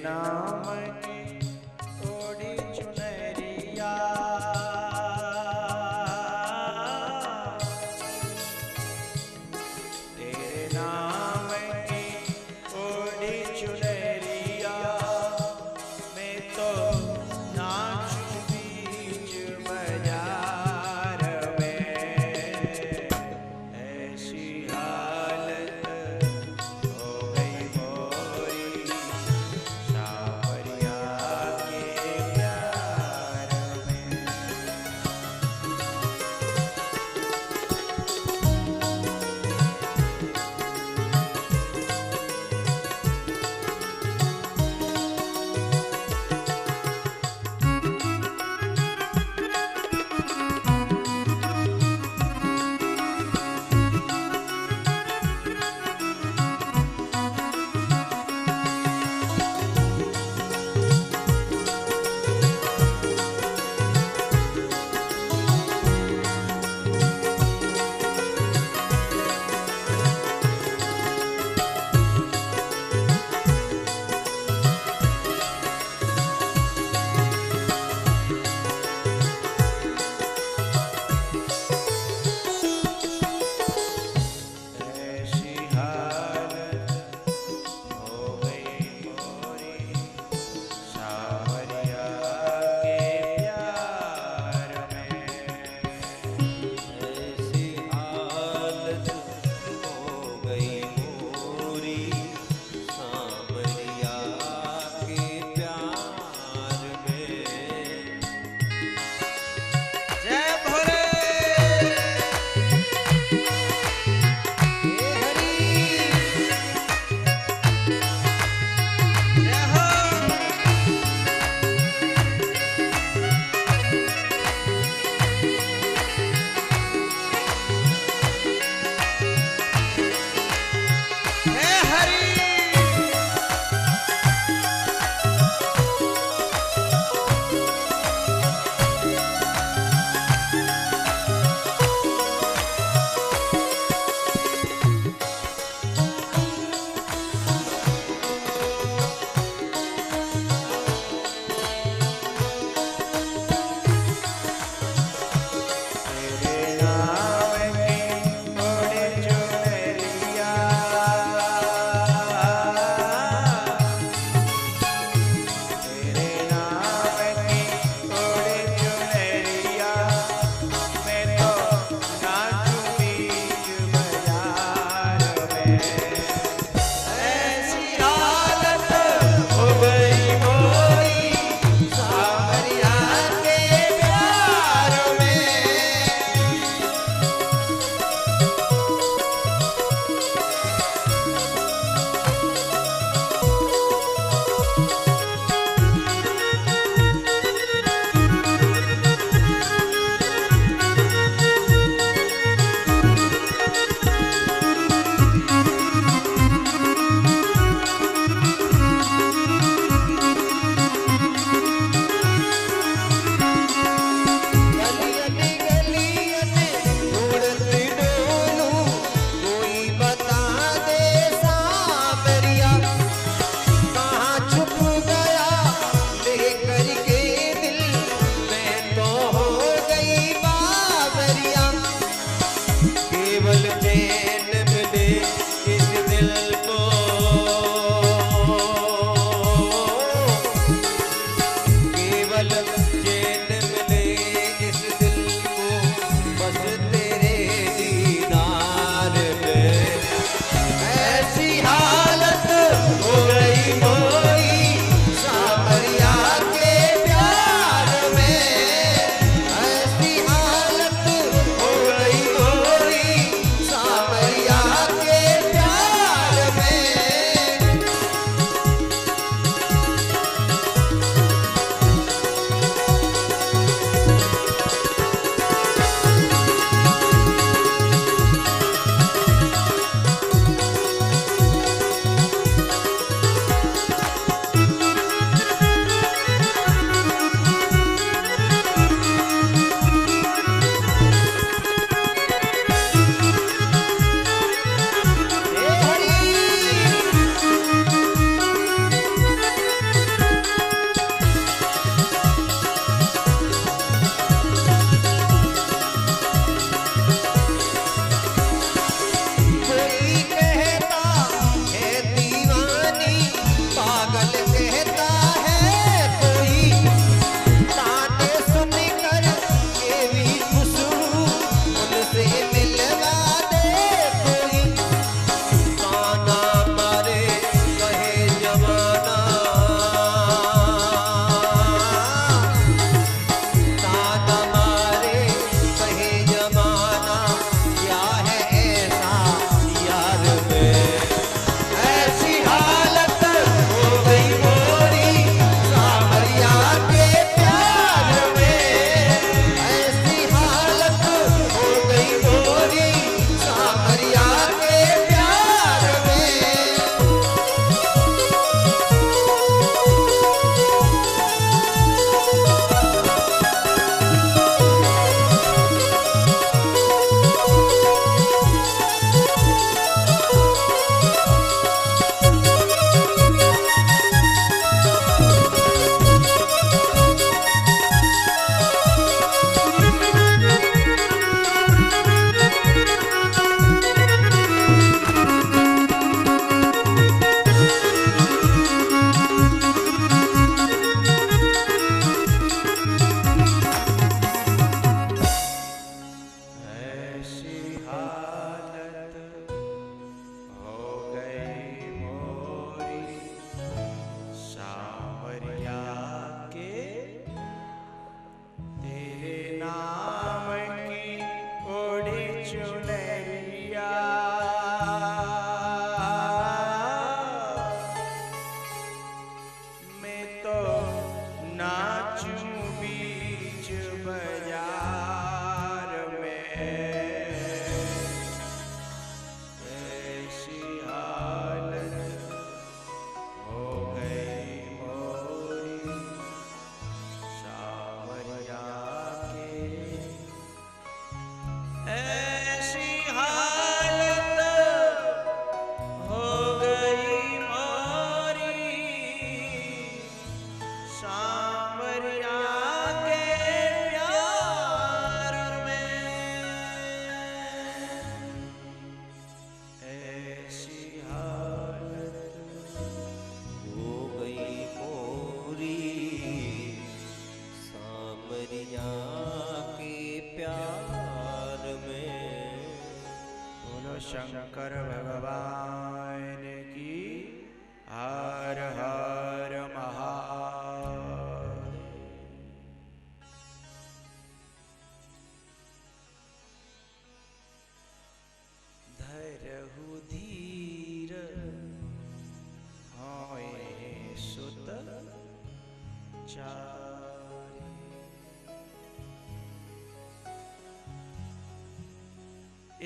नाम की ओढ़ी चुनरिया, तेरे नाम की ओढ़ी चुनरिया, मैं तो नाचूं बीच बाजार में। ऐसी हालत हो गई मोरी, सावरिया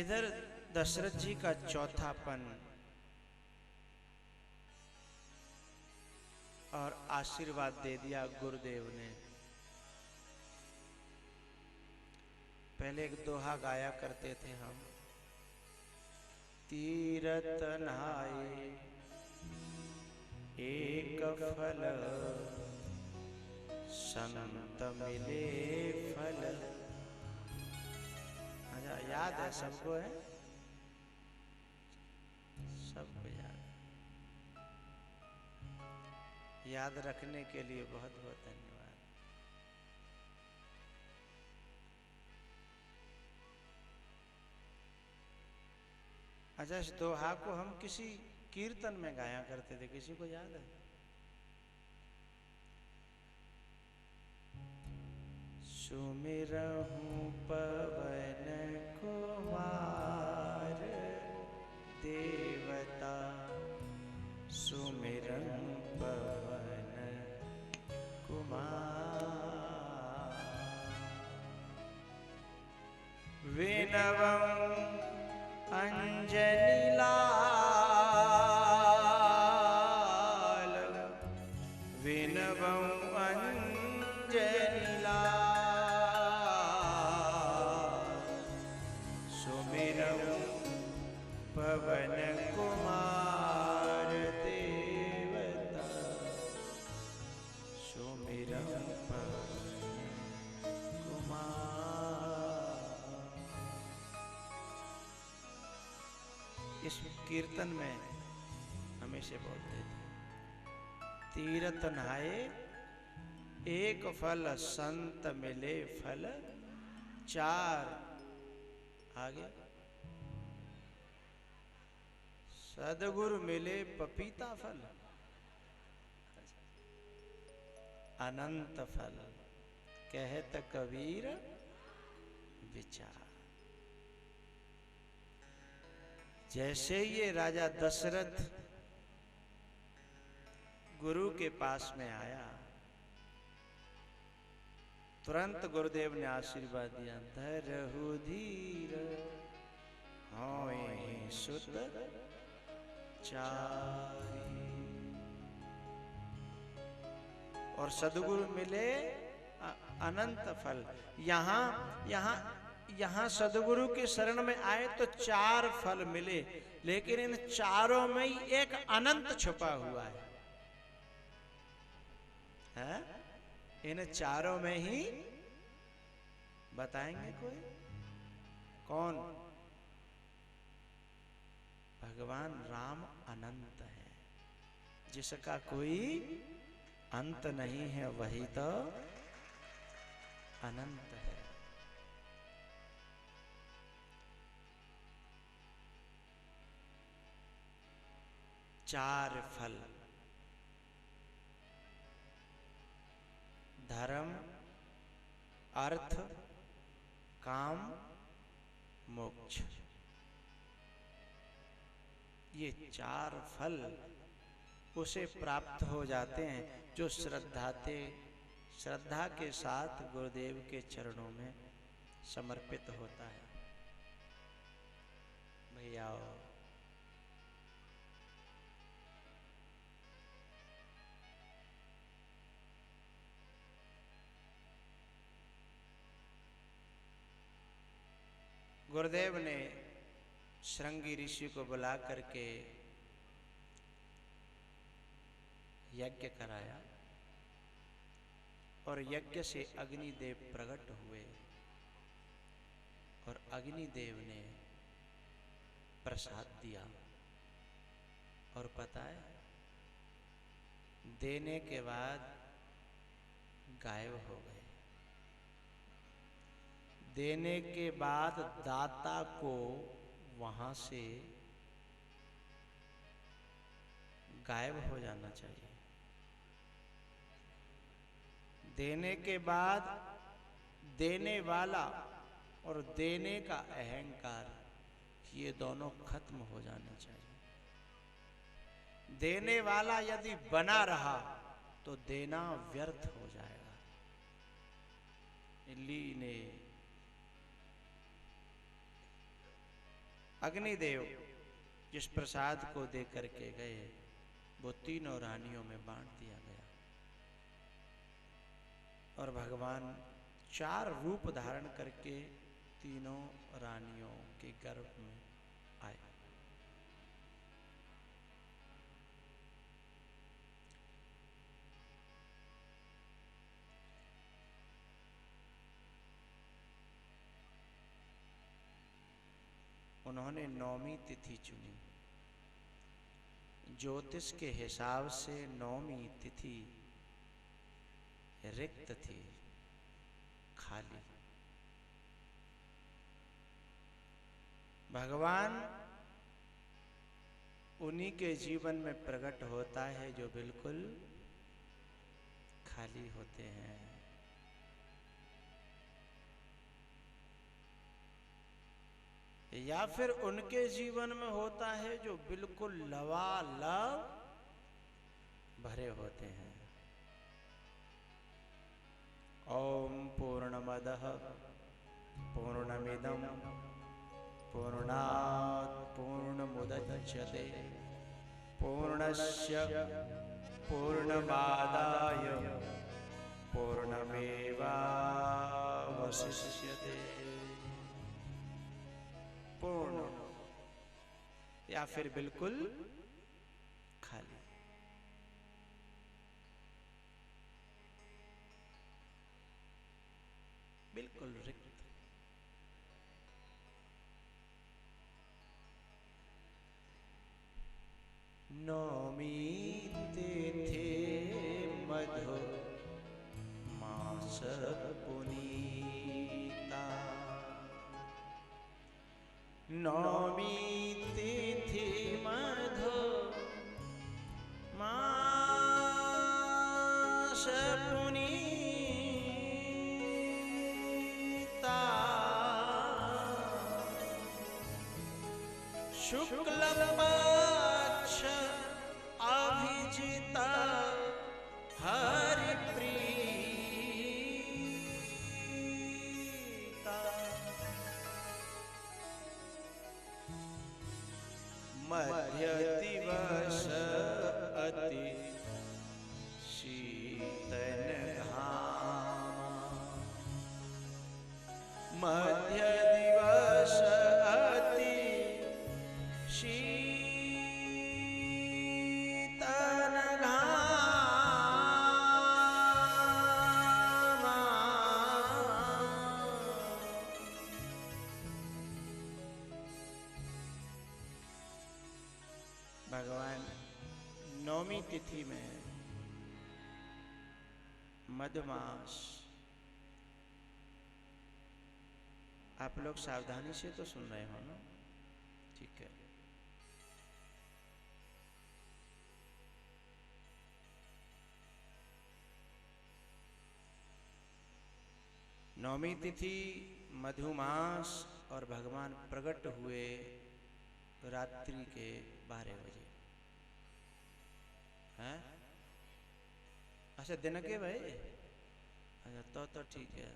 इधर दशरथ जी का चौथापन और आशीर्वाद दे दिया गुरुदेव ने। पहले एक दोहा गाया करते थे हम, तीरथ नहाए एक फल, संत मिले फल। अच्छा, याद है सबको? है सबको याद रखने के लिए बहुत बहुत धन्यवाद। अच्छा, इस दोहा को हम किसी कीर्तन में गाया करते थे, किसी को याद है? सुमिरहूं पवन कुमार देवता, सुमिरन पवन कुमार। विनवं अंजनी लाल, विनवं अंजनी लाल, सुमिरं पवन कुमार देवता, सुमिरं पवन कुमार। इस कीर्तन में हमेशा बोलते थे, तीरथ नहाए एक फल, संत मिले फल चार। आगे, सदगुरु मिले पपीता फल, अनंत फल कहत कबीर विचार। जैसे ये राजा दशरथ गुरु के पास में आया, तुरंत गुरुदेव ने आशीर्वाद दिया, धरहु धीर होए सुत चारी। और सदगुरु मिले अनंत फल। यहाँ सदगुरु के शरण में आए तो चार फल मिले, लेकिन इन चारों में ही एक अनंत छुपा हुआ है। इन चारों में ही बताएंगे कोई कौन? भगवान राम अनंत है, जिसका कोई अंत नहीं है, वही तो अनंत है। चार फल, धर्म, अर्थ, काम, मोक्ष। ये चार फल उसे प्राप्त हो जाते हैं जो श्रद्धा के साथ गुरुदेव के चरणों में समर्पित होता है। भैया गुरुदेव ने श्रृंगी ऋषि को बुला करके यज्ञ कराया और यज्ञ से अग्निदेव प्रकट हुए और अग्निदेव ने प्रसाद दिया। और पता है, देने के बाद गायब हो गए। देने के बाद दाता को वहां से गायब हो जाना चाहिए। देने के बाद देने वाला और देने का अहंकार, ये दोनों खत्म हो जाना चाहिए। देने वाला यदि बना रहा तो देना व्यर्थ हो जाएगा। ली ने अग्निदेव जिस प्रसाद को दे करके गए वो तीनों रानियों में बांट दिया गया और भगवान 4 रूप धारण करके तीनों रानियों के गर्भ में आए। उन्होंने 9वीं तिथि चुनी। ज्योतिष के हिसाब से 9वीं तिथि रिक्त थी, खाली। भगवान उन्हीं के जीवन में प्रकट होता है जो बिल्कुल खाली होते हैं। या फिर उनके जीवन में होता है जो बिल्कुल लबालब भरे होते हैं। ओम पूर्णमदः पूर्णमिदं पूर्णात् पूर्णमुदच्यते पूर्णस्य पूर्णमादाय पूर्णमेवावशिष्यते। पूर्ण या फिर बिल्कुल खाली। बिल्कुल रिक्त। नौमी तिथि मधु मास पुनीता। नौमी तिथि मधु मास पुनीता। शुक्ल पक्ष अभिजिता हरिप्रीता। मध्य दिवस अति शीतल घाम। मध्य दिवस अति शीतल घाम। भगवान 9वीं तिथि में मधुमास। आप लोग सावधानी से तो सुन रहे हो ना? ठीक है। नौवीं तिथि मधुमास और भगवान प्रकट हुए रात्रि के 12 बजे। हैं? अच्छा दिन के भाई? अच्छा तो ठीक है,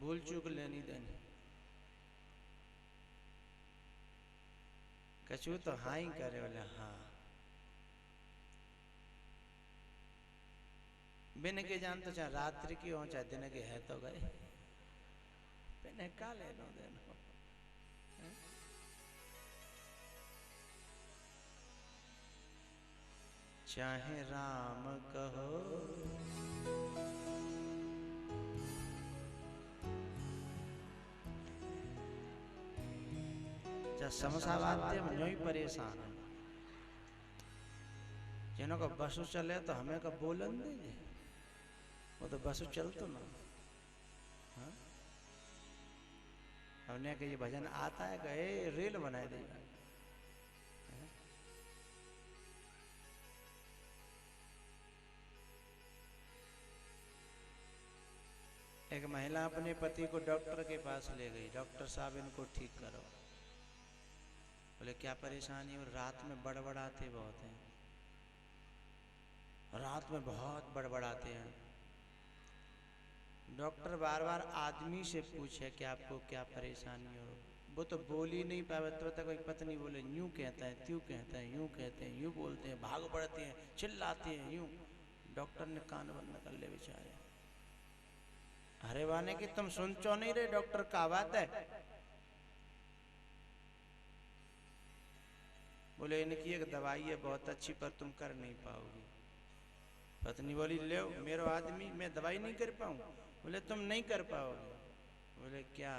भूल चूक लेनी देनी। कछु तो हाँ ही करे बोले हाँ। बिन के जान तो चाहे रात्रि की हो चाहे दिन के है तो गए। बिन का लेनो देनो। चाहे राम कहो चाहे समसावाद्य में ही परेशान। जिन्हों का बसु चले तो हमें का बोलन दीजिए। वो तो बसु चल तो ना। हाँ? हमने के ये भजन आता है कि रेल बनाए देगा। एक महिला अपने पति को डॉक्टर के पास ले गई। डॉक्टर साहब इनको ठीक करो। बोले क्या परेशानी? और रात में बड़बड़ाते बहुत हैं। रात में बहुत बड़बड़ाते हैं। डॉक्टर बार बार आदमी से पूछे कि आपको क्या परेशानी हो। वो तो बोल ही नहीं पावे, तो तक कोई पत्नी बोले यूं कहता है, त्यों कहता है, यूं कहते हैं, यूं बोलते हैं, भाग पड़ती हैं, चिल्लाती हैं, यूं। डॉक्टर ने कान बंद कर ले बेचारे। अरे वाने की तुम सुनचो नहीं रहे, डॉक्टर का बात है। बोले इनकी एक दवाई है बहुत अच्छी, पर तुम कर नहीं पाओगी। पत्नी बोली ले मेरो आदमी, मैं दवाई नहीं कर पाऊँ। बोले तुम नहीं कर पाओगे। बोले क्या?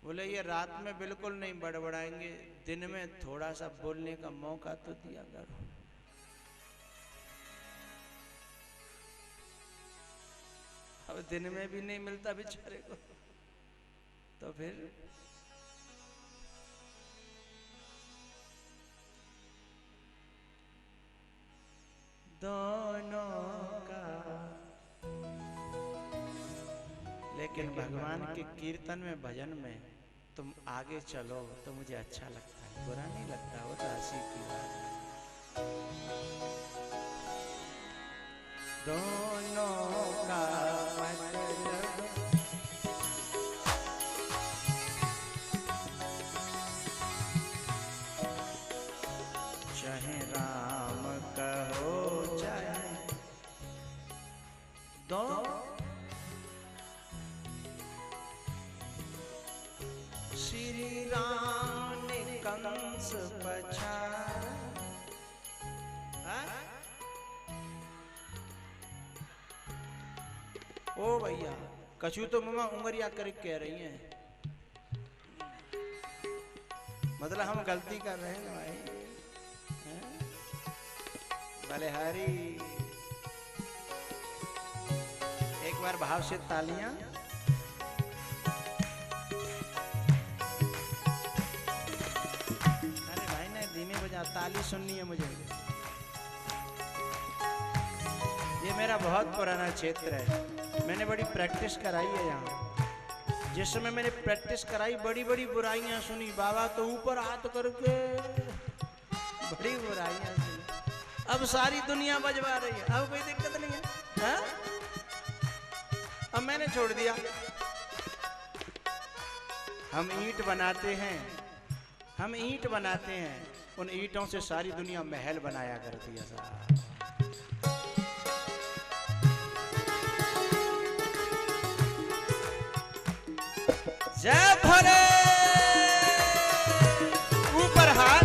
बोले ये रात में बिल्कुल नहीं बड़बड़ाएंगे, दिन में थोड़ा सा बोलने का मौका तो दिया करो। अब दिन में भी नहीं मिलता बेचारे को, तो फिर दोनों का। लेकिन भगवान के कीर्तन में, भजन में तुम आगे चलो तो मुझे अच्छा लगता है, बुरा नहीं लगता। वो तो हंसी की बात है। दोनों का मतलब चाहे राम कहो चाहे दो, श्री राम ने कंस पछाड़ा। ओ भैया कछु तो मम्मा उंगरिया कर कह रही हैं, मतलब हम गलती कर रहे हैं भाई। भले हरी एक बार भाव से तालियां। अरे भाई ने धीमे बजा, ताली सुननी है मुझे। ये मेरा बहुत पुराना क्षेत्र है, मैंने बड़ी प्रैक्टिस कराई है यहाँ। जिस समय मैंने प्रैक्टिस कराई बड़ी बड़ी बुराइयां सुनी। बाबा तो ऊपर हाथ करके बड़ी बुराइयां सुनी। अब सारी दुनिया बजवा रही है, अब कोई दिक्कत नहीं है, हा? अब मैंने छोड़ दिया। हम ईंट बनाते हैं, हम ईंट बनाते हैं, उन ईंटों से सारी दुनिया महल बनाया करती है साहब। जय भोले। ऊपर हाथ।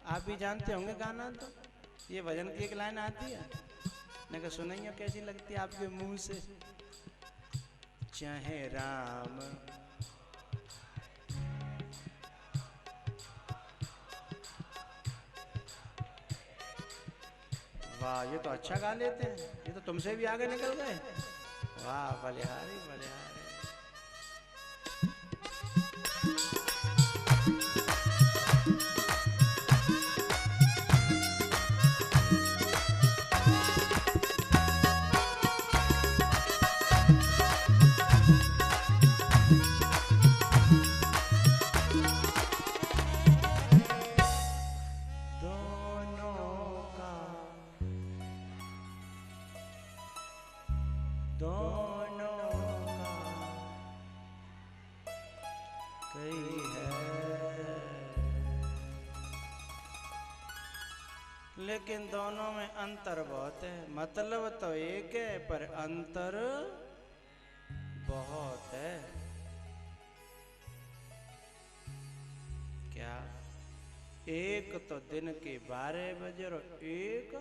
आप भी जानते होंगे गाना, तो ये भजन की एक लाइन आती है, मैं कहा सुनाइए कैसी लगती है आपके मुंह से। चाहे राम वाह, ये तो अच्छा गा लेते हैं, ये तो तुमसे भी आगे निकल गए। वाह बलिहारी बलिहारी। दोनों लेकिन दोनों में अंतर बहुत है। मतलब तो एक है पर अंतर बहुत है। क्या? एक तो दिन के 12 बजे और एक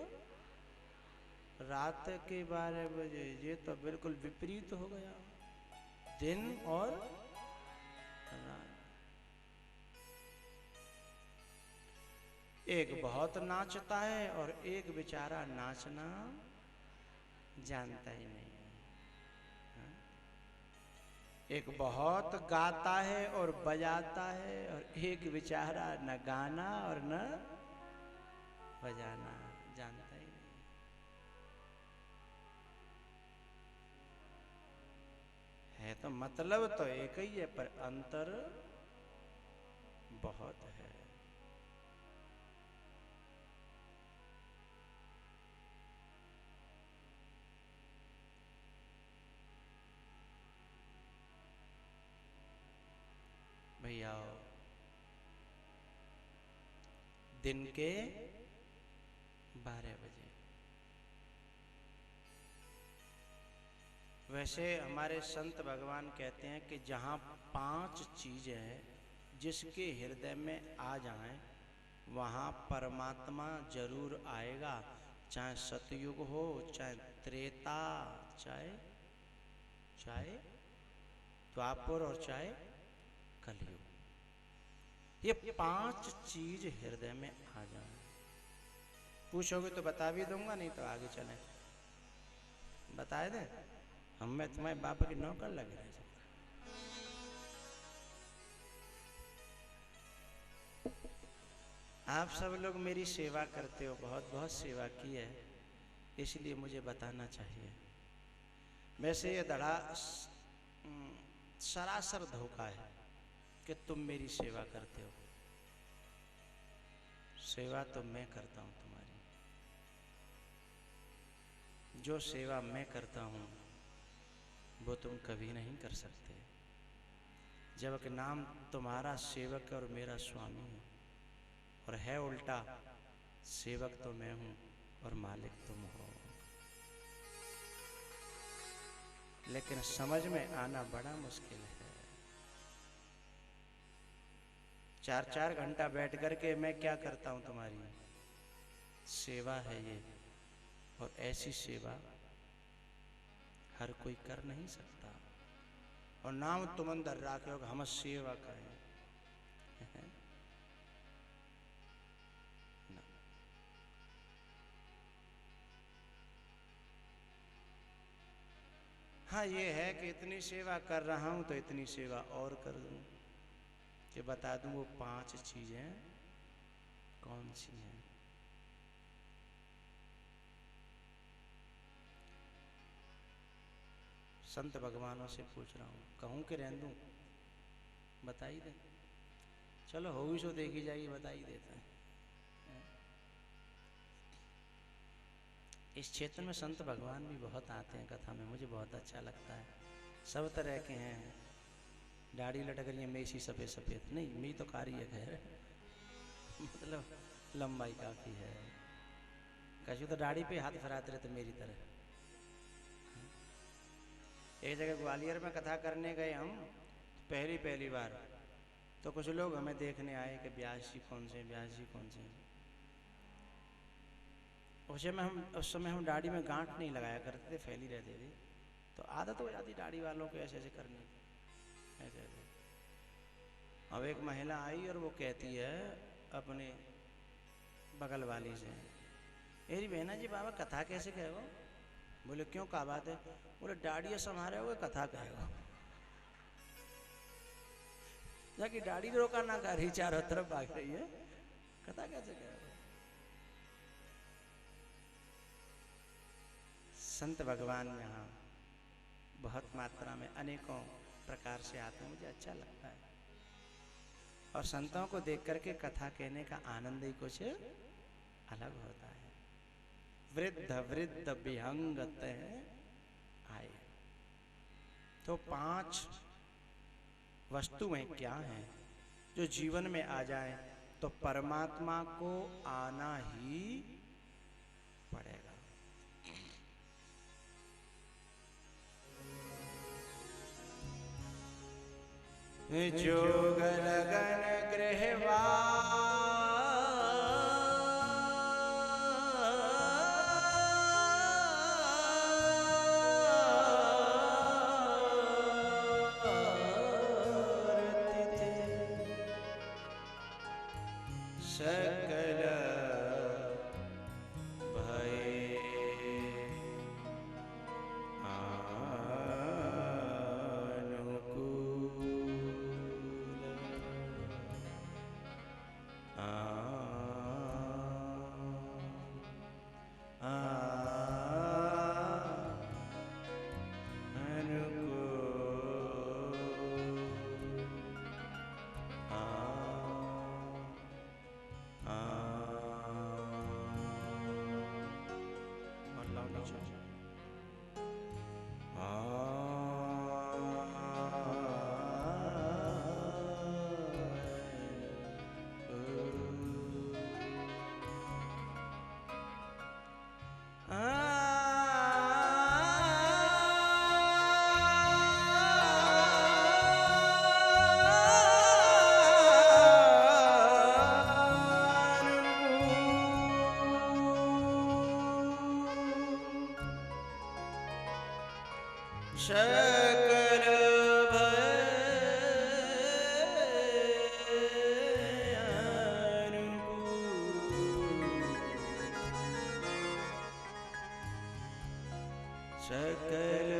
रात के 12 बजे। ये तो बिल्कुल विपरीत हो गया, दिन और रात। एक बहुत नाचता है और एक बेचारा नाचना जानता ही नहीं है। एक बहुत गाता है और बजाता है और एक बेचारा न गाना और न बजाना जानता ही नहीं। है तो मतलब तो एक ही है पर अंतर बहुत है। भैया दिन के 12 बजे। वैसे हमारे संत भगवान कहते हैं कि जहाँ 5 चीजें हैं जिसके हृदय में आ जाएं वहाँ परमात्मा जरूर आएगा। चाहे सतयुग हो, चाहे त्रेता, चाहे द्वापर और चाहे कलयुग। ये 5 चीज हृदय में आ जाए। पूछोगे तो बता भी दूंगा, नहीं तो आगे चलें। बताए दे, हमें तुम्हारे बाप की नौकर लगे रह सकता। आप सब लोग मेरी सेवा करते हो, बहुत बहुत सेवा की है, इसलिए मुझे बताना चाहिए। वैसे ये धड़ा सरासर धोखा है कि तुम मेरी सेवा करते हो। सेवा तो मैं करता हूं तुम्हारी। जो सेवा मैं करता हूं वो तुम कभी नहीं कर सकते, जबकि नाम तुम्हारा सेवक और मेरा स्वामी है। और है उल्टा, सेवक तो मैं हूं और मालिक तुम हो। लेकिन समझ में आना बड़ा मुश्किल है। 4-4 घंटा बैठ करके मैं क्या करता हूं तुम्हारी सेवा है ये। और ऐसी सेवा हर कोई कर नहीं सकता। और नाम तुम अंदर रखे हो हम सेवा करें। हाँ, ये है कि इतनी सेवा कर रहा हूं तो इतनी सेवा और कर दूं कि बता दूं वो 5 चीजें कौन सी हैं। संत भगवानों से पूछ रहा हूं, कहूं कि रहने दूं? बता ही दे। चलो हो भी सो देखी जाएगी, बता ही देते हैं। इस क्षेत्र में संत भगवान भी बहुत आते हैं कथा में, मुझे बहुत अच्छा लगता है। सब तरह के हैं। दाढ़ी लटक रही है, मेसी सफ़ेद सफ़ेद नहीं, मेरी तो कारी है खैर, मतलब लंबाई काफ़ी है। कशु तो दाढ़ी पे हाथ फहराते रहते मेरी तरह। एक जगह ग्वालियर में कथा करने गए हम, पहली बार। तो कुछ लोग हमें देखने आए कि व्यास जी कौन से, व्यास जी कौन से। उस समय हम दाढ़ी में गांठ नहीं लगाया करते थे, फैली रहती थी, तो आदत हो जाती दाढ़ी वालों को ऐसे ऐसे करने की, ऐसे ऐसे। अब एक महिला आई और वो कहती है अपने बगल वाली से, मेरी बहना जी बाबा कथा कैसे कहेगा? बोले क्यों, क्या बात है? बोले दाढ़ी संभारे हो कथा कहेगा। जाकि दाढ़ी रोका ना कर रही, चारों तरफ भाग रही है, कथा कैसे कहेगा? संत भगवान यहाँ बहुत मात्रा में अनेकों प्रकार से आते हैं, मुझे अच्छा लगता है। और संतों को देख करके कथा कहने का आनंद ही कुछ अलग होता है। वृद्ध वृद्ध विहंगत आए। तो 5 वस्तुएं क्या हैं जो जीवन में आ जाए तो परमात्मा को आना ही जोग लगन गृहवा सकल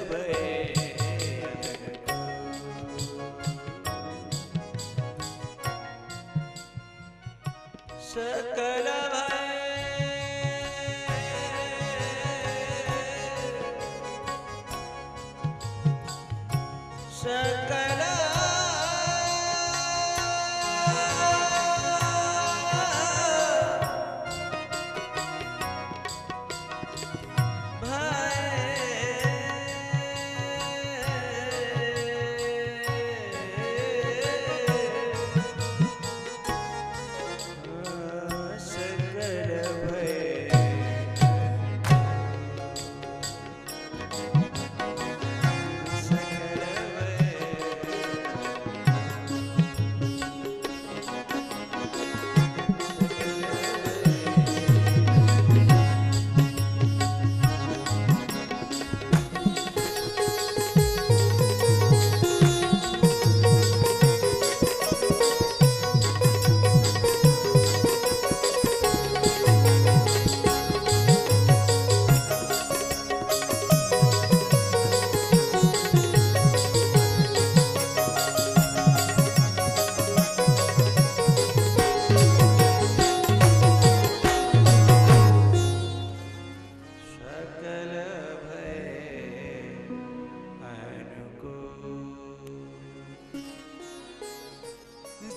भय सकल सकल सकल सकल सकल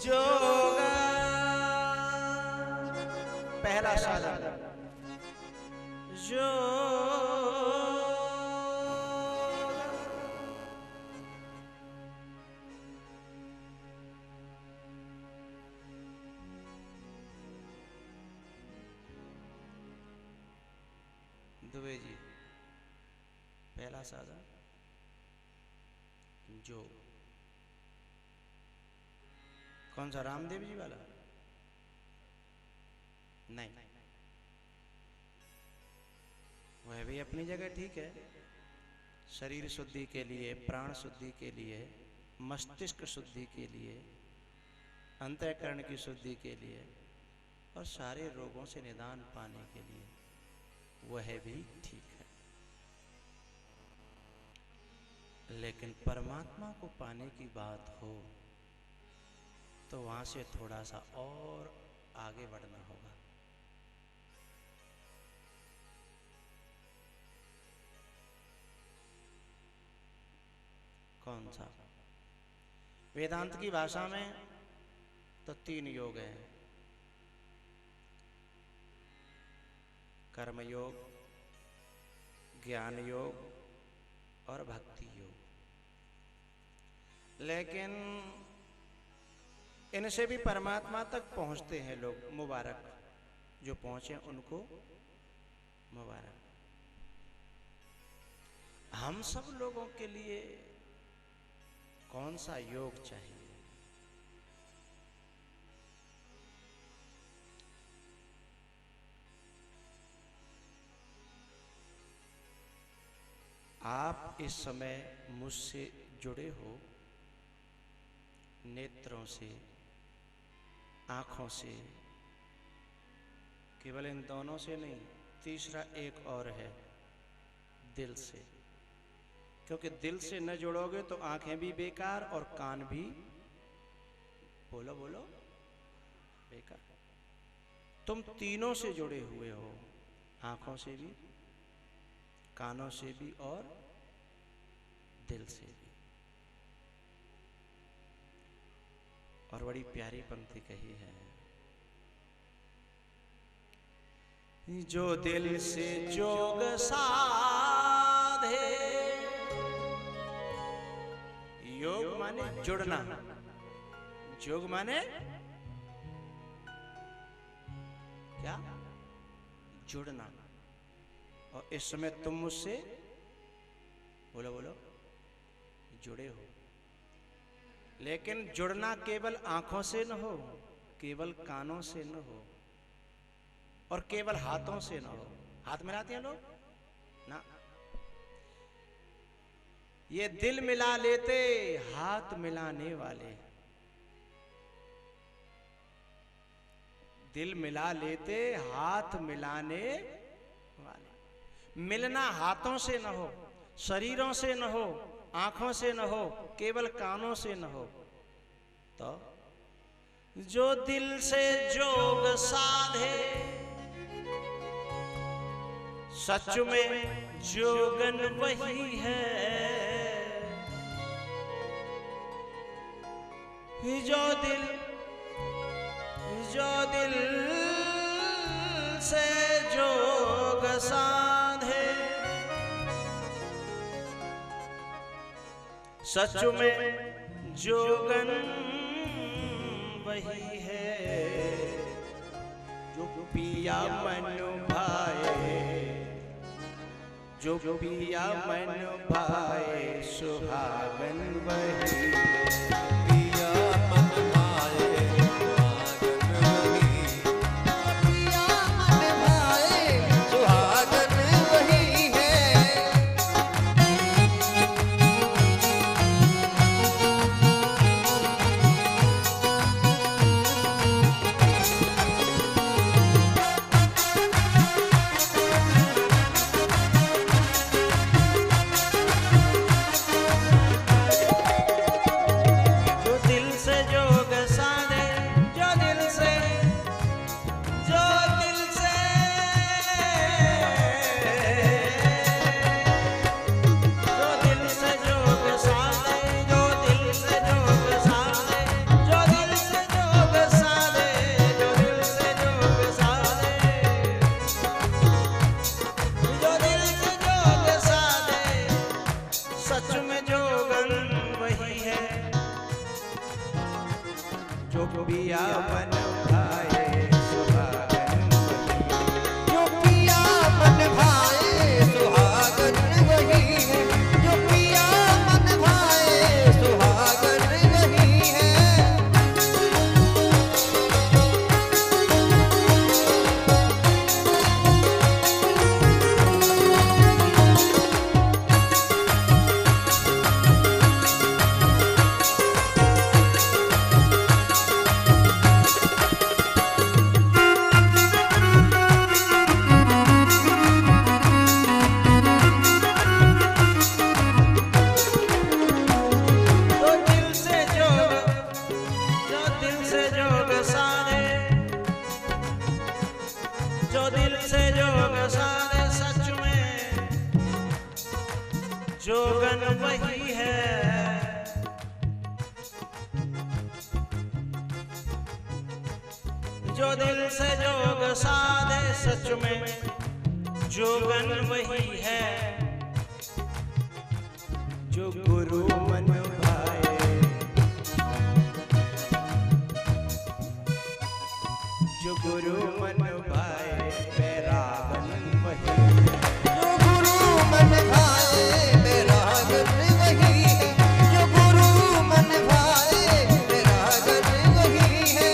जोगा पहला साधन जो दुबे जी पहला साधन जो कौन सा रामदेव जी वाला नहीं, वह भी अपनी जगह ठीक है। शरीर शुद्धि के लिए, प्राण शुद्धि के लिए, मस्तिष्क शुद्धि के लिए, अंतःकरण की शुद्धि के लिए और सारे रोगों से निदान पाने के लिए वह भी ठीक है। लेकिन परमात्मा को पाने की बात हो तो वहां से थोड़ा सा और आगे बढ़ना होगा। कौन सा? वेदांत की भाषा में तो 3 योग हैं, कर्म योग, ज्ञान योग और भक्ति योग। लेकिन इनसे भी परमात्मा तक पहुंचते हैं लोग, मुबारक जो पहुंचे उनको मुबारक। हम सब लोगों के लिए कौन सा योग चाहिए? आप इस समय मुझसे जुड़े हो नेत्रों से, आंखों से, केवल इन दोनों से नहीं, तीसरा एक और है, दिल से। क्योंकि दिल से न जुड़ोगे तो आंखें भी बेकार और कान भी, बोलो बोलो, बेकार। तुम तीनों से जुड़े हुए हो, आंखों से भी, कानों से भी और दिल से भी। और बड़ी प्यारी पंक्ति कही है, जो दिल से जोग साधे। योग माने जुड़ना, जोग माने क्या? जुड़ना। और इस समय तुम मुझसे, बोलो बोलो, जुड़े हो। लेकिन जुड़ना केवल आंखों से न हो, केवल कानों से न हो, और केवल हाथों से न हो। हाथ मिलाते हैं लोग ना, ये दिल मिला लेते हाथ मिलाने वाले, दिल मिला लेते हाथ मिलाने वाले। मिलना हाथों से न हो, शरीरों से न हो, आंखों से न हो, केवल कानों से न हो, तो जो दिल से जोग साधे, सच में जोगन वही है, जो दिल से जोग साधे, सच में जोगन वही है, जो पिया मन भाए, जो पिया मन भाए, सुहागन वही है। पिया मन भाए, सुहागन वही, पिया मन भाए, सुहागन वही है। पिया मन भाए, सुहागन वही, जो पिया मन भाए, सुहागन वही है, जो पिया मन भाए, सुहागन वही है। जोगन वही है, जो दिल से जोग साधे, सच में जोगन वही है, जो गुरु मन भाए, जो गुरु मन भाए, वैरागन वही है। जो गुरु मन भाए मेरा घर वही है, जो गुरु मन भाए मेरा घर वही है।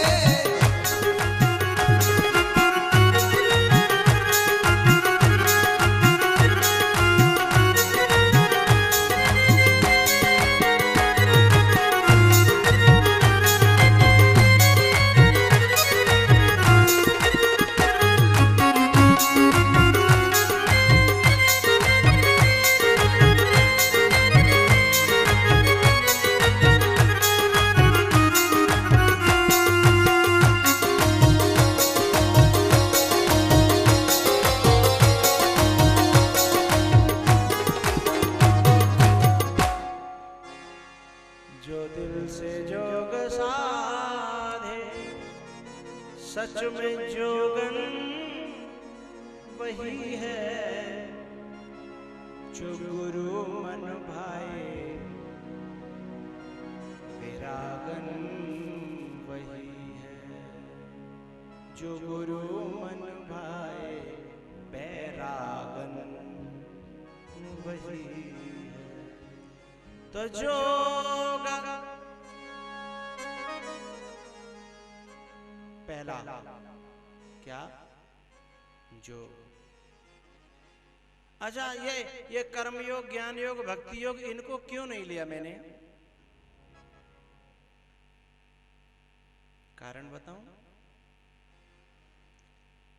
जो दिल से जोग साधे सच में जोगन वही है। जो गुरु मन भाए विरागन वही है। जो गुरु मन भाए बैरागन वही है। तो जोग पहला क्या जो। अच्छा ये कर्म योग, ज्ञान योग, भक्ति योग, इनको क्यों नहीं लिया मैंने? कारण बताऊं?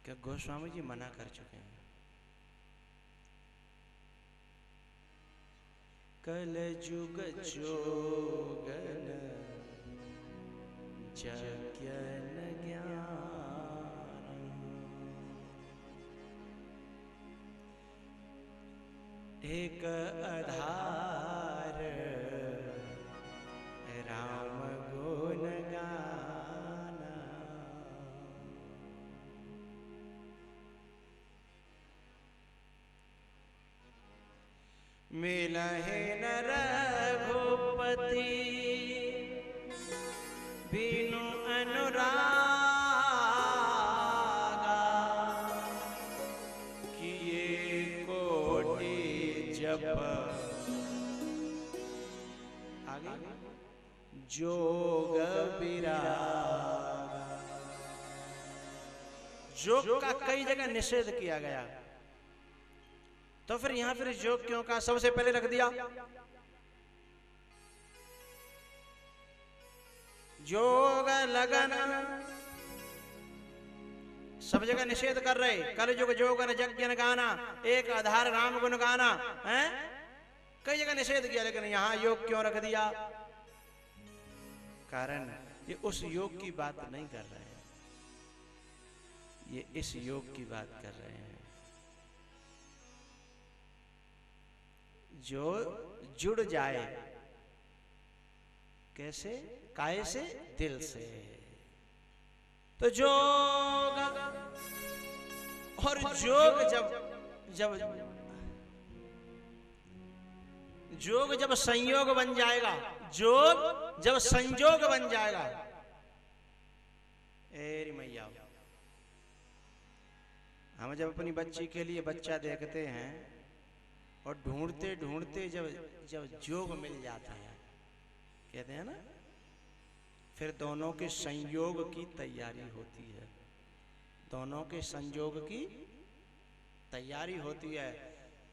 क्या गोस्वामी जी मना कर चुके हैं। कल जुग जोगन जज्ञन ज्ञान, एक आधार राम गुण गाना। मिलहि न रघुपति बिनु अनुरागा, किए कोटि जप आगे जोग विरागा। जोग का कई जगह निषेध किया गया, तो फिर यहां फिर योग क्यों का सबसे पहले रख दिया? योग लगन सब जगह निषेध कर रहे। कल युग जोगन यज्ञ गाना, एक आधार राम गुण गाना है, कई जगह निषेध किया, लेकिन यहां योग क्यों रख दिया? कारण ये उस योग की बात नहीं कर रहे हैं, ये इस योग की बात कर रहे हैं जो जुड़ जाए। कैसे? काय से? दिल से। तो जोग और जोग जब संयोग बन जाएगा, जोग जब संयोग बन जाएगा, एरी मैया, हम जब अपनी बच्ची के लिए बच्चा देखते हैं और ढूंढते ढूंढते जब जोग मिल जाता है, कहते हैं ना, फिर दोनों के संयोग की तैयारी होती है, दोनों के संयोग की तैयारी होती है,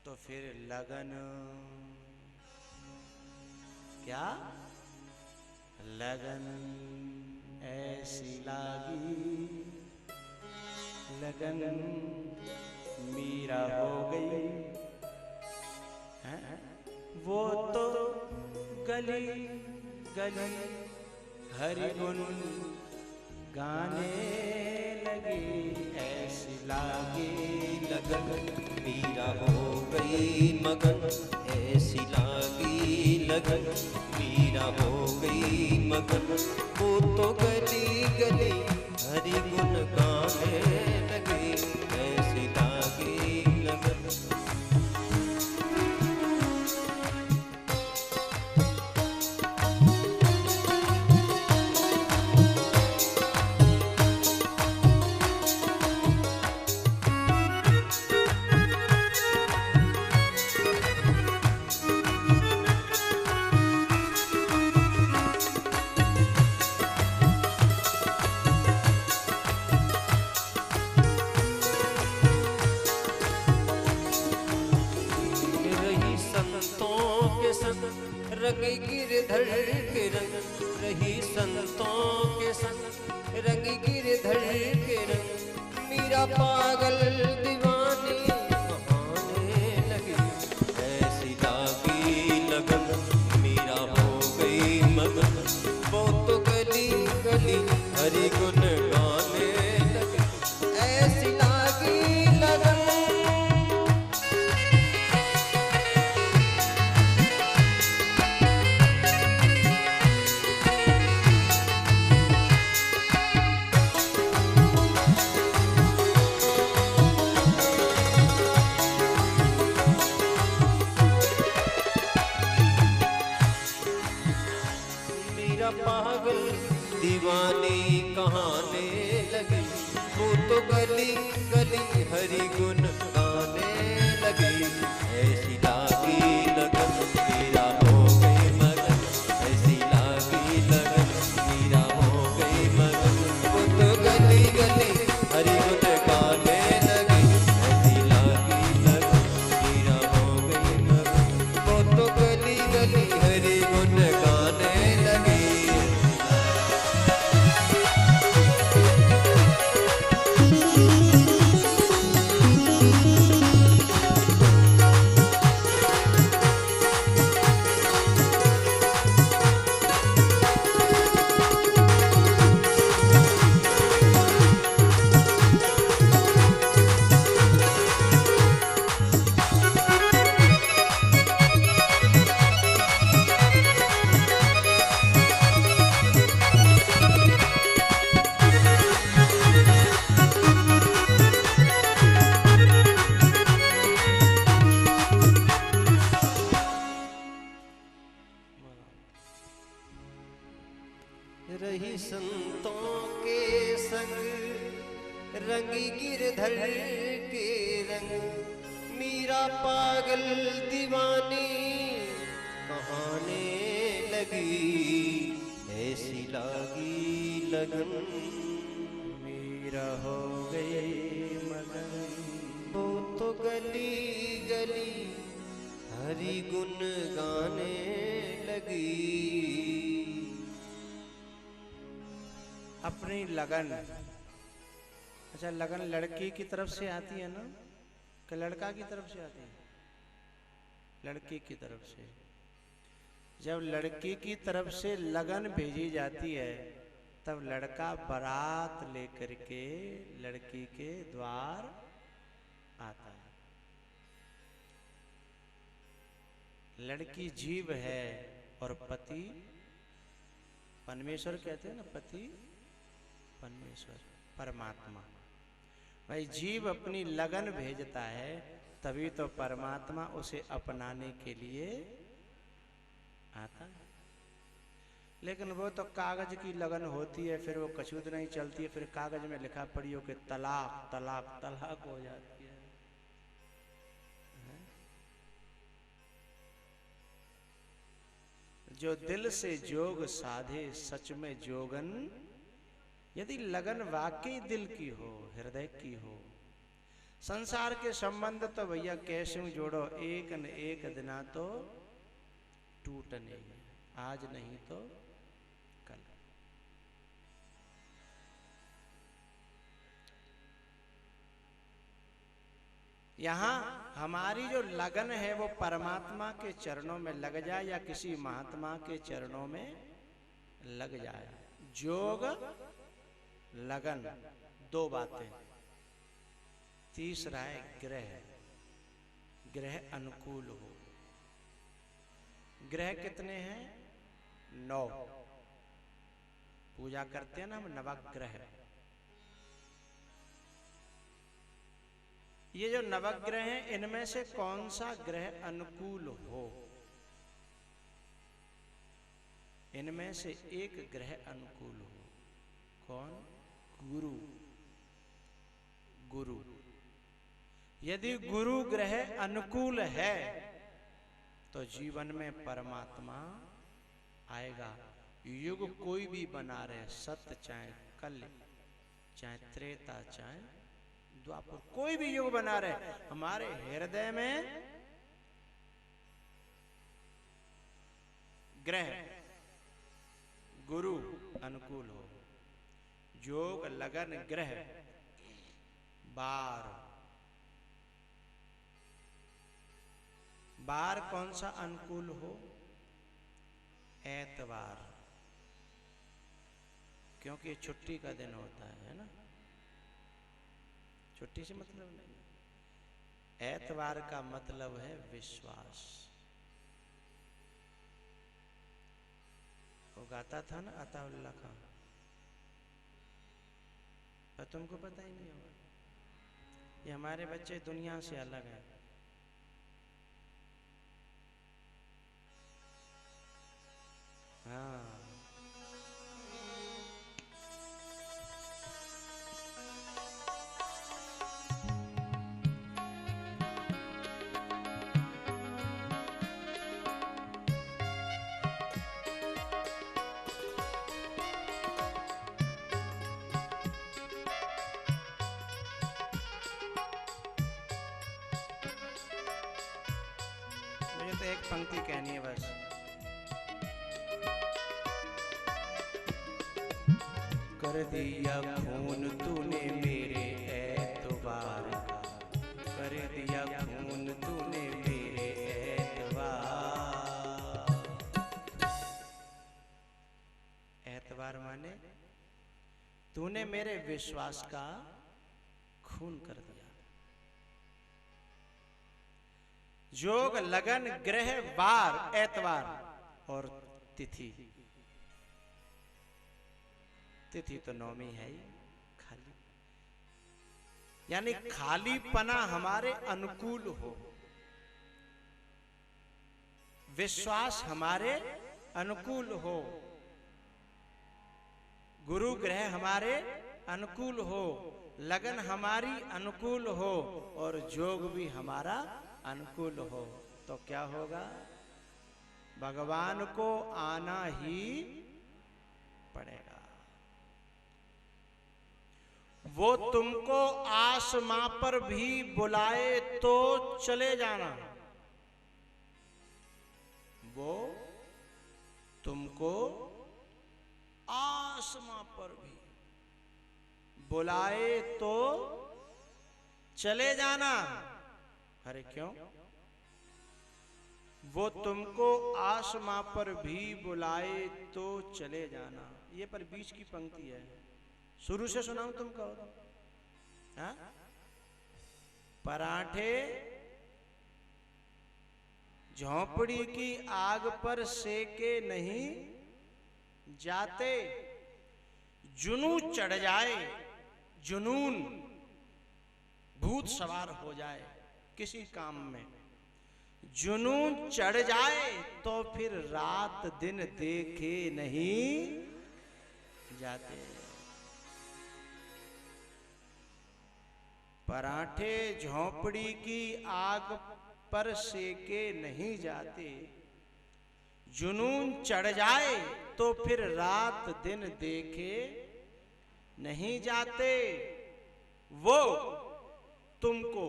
तो फिर लगन क्या? लगन ऐसी लागी, लगन मीरा हो गई है? वो तो गली गली हरि गुण गाने लगी, ऐसी लागी लगन मीरा हो गई मगन, ऐसी लागी लगन मीरा हो गई मगन। वो तो गली गली हरि गुण गाने लगे, ऐसी लागी लगन। मीरा पागल दीवानी कहाने लगी, ऐसी लागी लगन मीरा हो गई मगन, वो तो गली गली हरि गुण गाने लगी, ऐसी लागी लगन। मीरा पागल दीवानी कहाने लगी, वो तो गली गली हरि गुण गाने लगी, ऐसी लागी लगन मीरा हो गई मगन, ऐसी लागी लगन मीरा हो गई मगन, वो तो गली गली हरि गुण गाने लगी, ऐसी लागी लगन मीरा हो गई मगन, वो तो गली गली हरि गुण गाने लगी। रही संतों के संग रंगी गिरधर के रंग, मीरा पागल दीवानी कहाने लगी, ऐसी लागी लगन मीरा हो गई मगन, वो तो गली गली हरि गुण गाने लगी। अपनी लगन। अच्छा, लगन लड़की की तरफ से आती है ना कि लड़का की तरफ से आती है? लड़की की तरफ से। जब लड़की की तरफ से लगन भेजी जाती है तब लड़का बारात लेकर के लड़की के द्वार आता है। लड़की जीव है और पति परमेश्वर कहते हैं ना, पति परमेश्वर परमात्मा। भाई जीव अपनी लगन भेजता है तभी तो परमात्मा उसे अपनाने के लिए आता है। लेकिन वो तो कागज की लगन होती है, फिर वो कछुद नहीं चलती है, फिर कागज में लिखा पढ़ियो कि तलाक तलाक तलाक हो जाती है। जो दिल से जोग साधे सच में जोगन, यदि लगन वाकई दिल की हो, हृदय की हो, संसार के संबंध तो भैया कैसे जोड़ो, एक न एक दिना तो टूटने, आज नहीं तो कल। यहां हमारी जो लगन है वो परमात्मा के चरणों में लग जाए या किसी महात्मा के चरणों में लग जाए। जोग लगन दो बातें। तीसरा है ग्रह, ग्रह अनुकूल हो। ग्रह कितने हैं? 9। पूजा करते हैं ना हम नवग्रह। ये जो नवग्रह हैं इनमें से कौन सा ग्रह अनुकूल हो? इनमें से एक ग्रह अनुकूल हो। कौन? गुरु। गुरु। यदि गुरु ग्रह अनुकूल है तो जीवन में परमात्मा आएगा। युग कोई भी बना रहे, सत्य चाहे कल, चाहे त्रेता, चाहे द्वापर, कोई भी युग बना रहे, हमारे हृदय में ग्रह गुरु अनुकूल हो। योग लगन ग्रह बार। बार कौन सा अनुकूल हो? एतवार, क्योंकि ये छुट्टी का दिन होता है ना। छुट्टी से मतलब नहीं, एतवार का मतलब है विश्वास। वो गाता था ना अताउल्ला खां, पर तुमको पता ही नहीं होगा। ये हमारे बच्चे दुनिया से अलग हैं। हाँ, मुझे तो एक पंक्ति कहनी है बस। कर दिया खून तूने मेरे एतवार का, कर दिया खून तूने मेरे एतवार। एतवार माने तूने मेरे विश्वास का खून कर दिया। जोग लगन ग्रह वार एतवार और तिथि, तिथि तो नौमी है ही खाली, यानी खाली पना हमारे अनुकूल हो, विश्वास हमारे अनुकूल हो, गुरु ग्रह हमारे अनुकूल हो, लगन हमारी अनुकूल हो और जोग भी हमारा अनुकूल हो, तो क्या होगा? भगवान को आना ही पड़ेगा। वो तुमको आसमां पर भी बुलाए तो चले जाना। वो तुमको आसमां पर भी बुलाए तो चले जाना। अरे क्यों? वो तुमको आसमां पर भी बुलाए तो चले जाना। ये पर बीच की पंक्ति है, शुरू से सुनाऊं तुमको? हाँ? पराठे झोंपड़ी की आग पर सेके नहीं जाते, जुनून चढ़ जाए, जुनून भूत सवार हो जाए किसी काम में, जुनून चढ़ जाए तो फिर रात दिन देखे नहीं जाते। पराठे झोंपड़ी की आग पर सेके नहीं जाते, जुनून चढ़ जाए तो फिर रात दिन देखे नहीं जाते। वो तुमको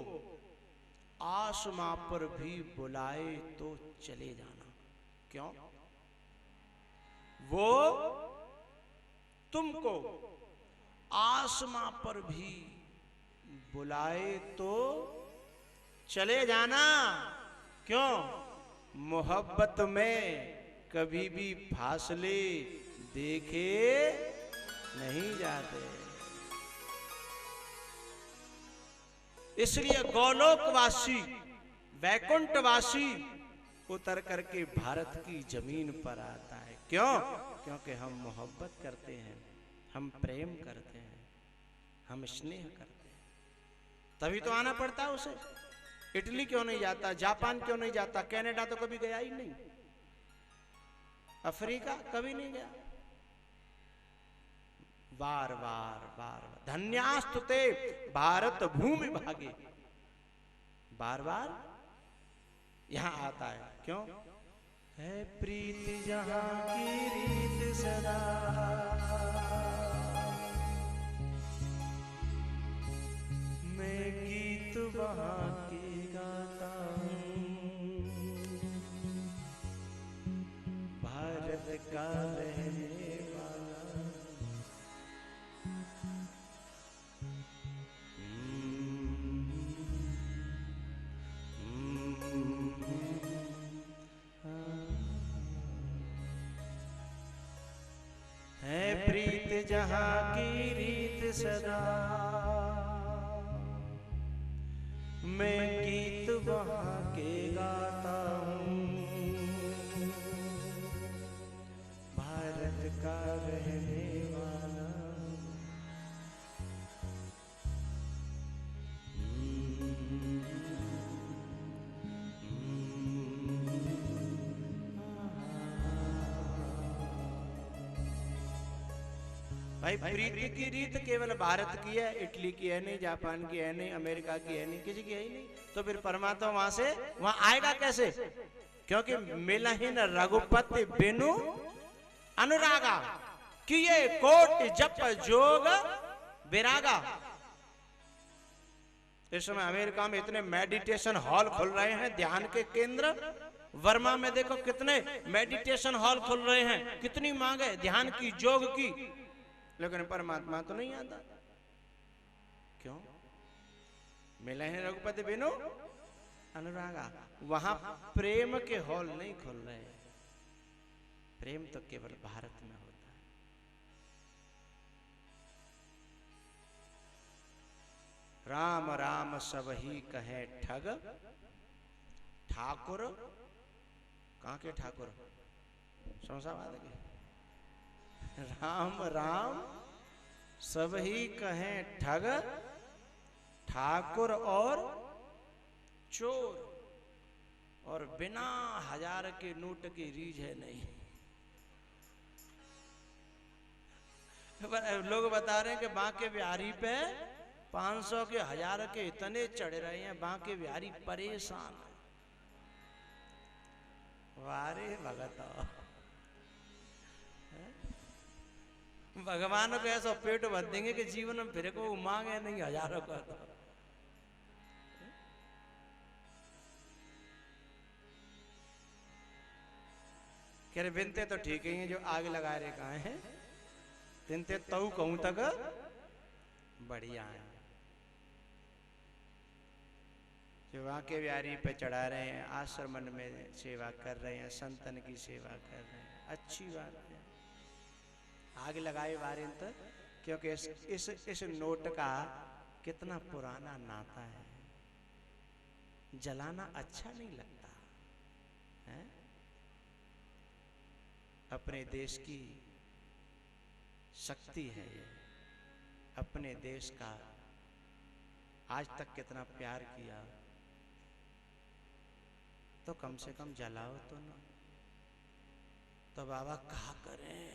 आसमां पर भी बुलाए तो चले जाना। क्यों? वो तुमको आसमां पर भी बुलाए तो चले जाना। क्यों? मोहब्बत में कभी भी फासले देखे नहीं जाते। इसलिए गोलोकवासी वैकुंठवासी उतर करके भारत की जमीन पर आता है। क्यों? क्योंकि हम मोहब्बत करते हैं, हम प्रेम करते हैं, हम स्नेह करते हैं, तभी तो आना पड़ता है उसे। इटली क्यों नहीं जाता? जापान क्यों नहीं जाता? कनाडा तो कभी गया ही नहीं, अफ्रीका कभी नहीं गया। बार बार बार धन्यास्तुते भारत भूमि भागे, बार बार यहां आता है। क्यों? है प्रीत जहां की रीत सदा, मैं गीत वहां के गाता हूं, भारत का रहने वाला। जहां की रीत सदा, मैं गीत वहां के गाता हूँ। भारत का रहने वाला भाई, प्रीति की रीत केवल भारत की है, इटली की है नहीं, जापान की है नहीं, अमेरिका की है नहीं, किसी की है ही नहीं। तो फिर परमात्मा वहां से वहां आएगा कैसे? क्योंकि मिलहिन रघुपति बिनु अनुरागा, किए कोट जप जोग विरागा। इस समय अमेरिका में इतने मेडिटेशन हॉल खुल रहे हैं, ध्यान के केंद्र। वर्मा में देखो कितने मेडिटेशन हॉल खुल रहे हैं, कितनी मांग है ध्यान की, योग की, लेकिन परमात्मा तो नहीं आता। क्यों? मिले हैं रघुपति बिनु अनुरागा। वहां प्रेम के हॉल नहीं खुल रहे। प्रेम तो केवल भारत में होता है। राम राम सब ही कहे ठग, ठाकुर कहां के ठाकुर? शमशाबाद के। राम राम सब ही कहें ठग, ठाकुर और चोर, और बिना 1000 के नोट की रीझ है नहीं। लोग बता रहे हैं कि बांके बिहारी पे 500 के 1000 के इतने चढ़ रहे हैं, बांके बिहारी परेशान है। वारे भगत, भगवान को ऐसा पेट भर देंगे कि जीवन में फिर को मांगे नहीं 1000 का। तो कह रहे बिनते तो ठीक ही हैं, जो आग लगा रहे कहा है, तिनते तऊ कहूं तक बढ़िया है। जो वाके बिहारी पे चढ़ा रहे हैं, आश्रम में सेवा कर रहे हैं, संतन की सेवा कर रहे हैं, अच्छी बात है। आग लगाए बारे तो, क्योंकि इस नोट का कितना पुराना नाता है, जलाना अच्छा नहीं लगता है। अपने देश की शक्ति है ये, अपने देश का आज तक कितना प्यार किया, तो कम से कम जलाओ तो ना। तो बाबा कहा करें,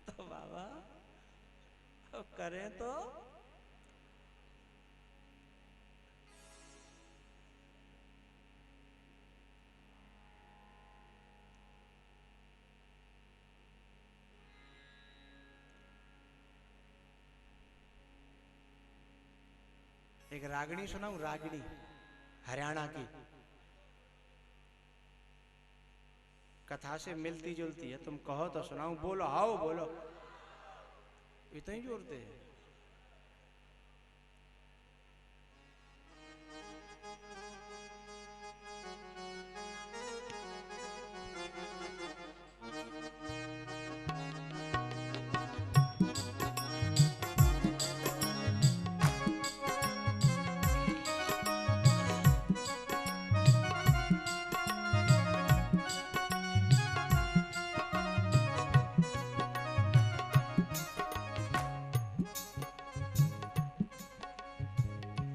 तो बाबा तो करें तो एक रागनी सुनाऊं, रागनी हरियाणा की, कथा से मिलती जुलती है। तुम कहो तो सुनाऊं? बोलो, आओ बोलो, इतनी जोरते हैं।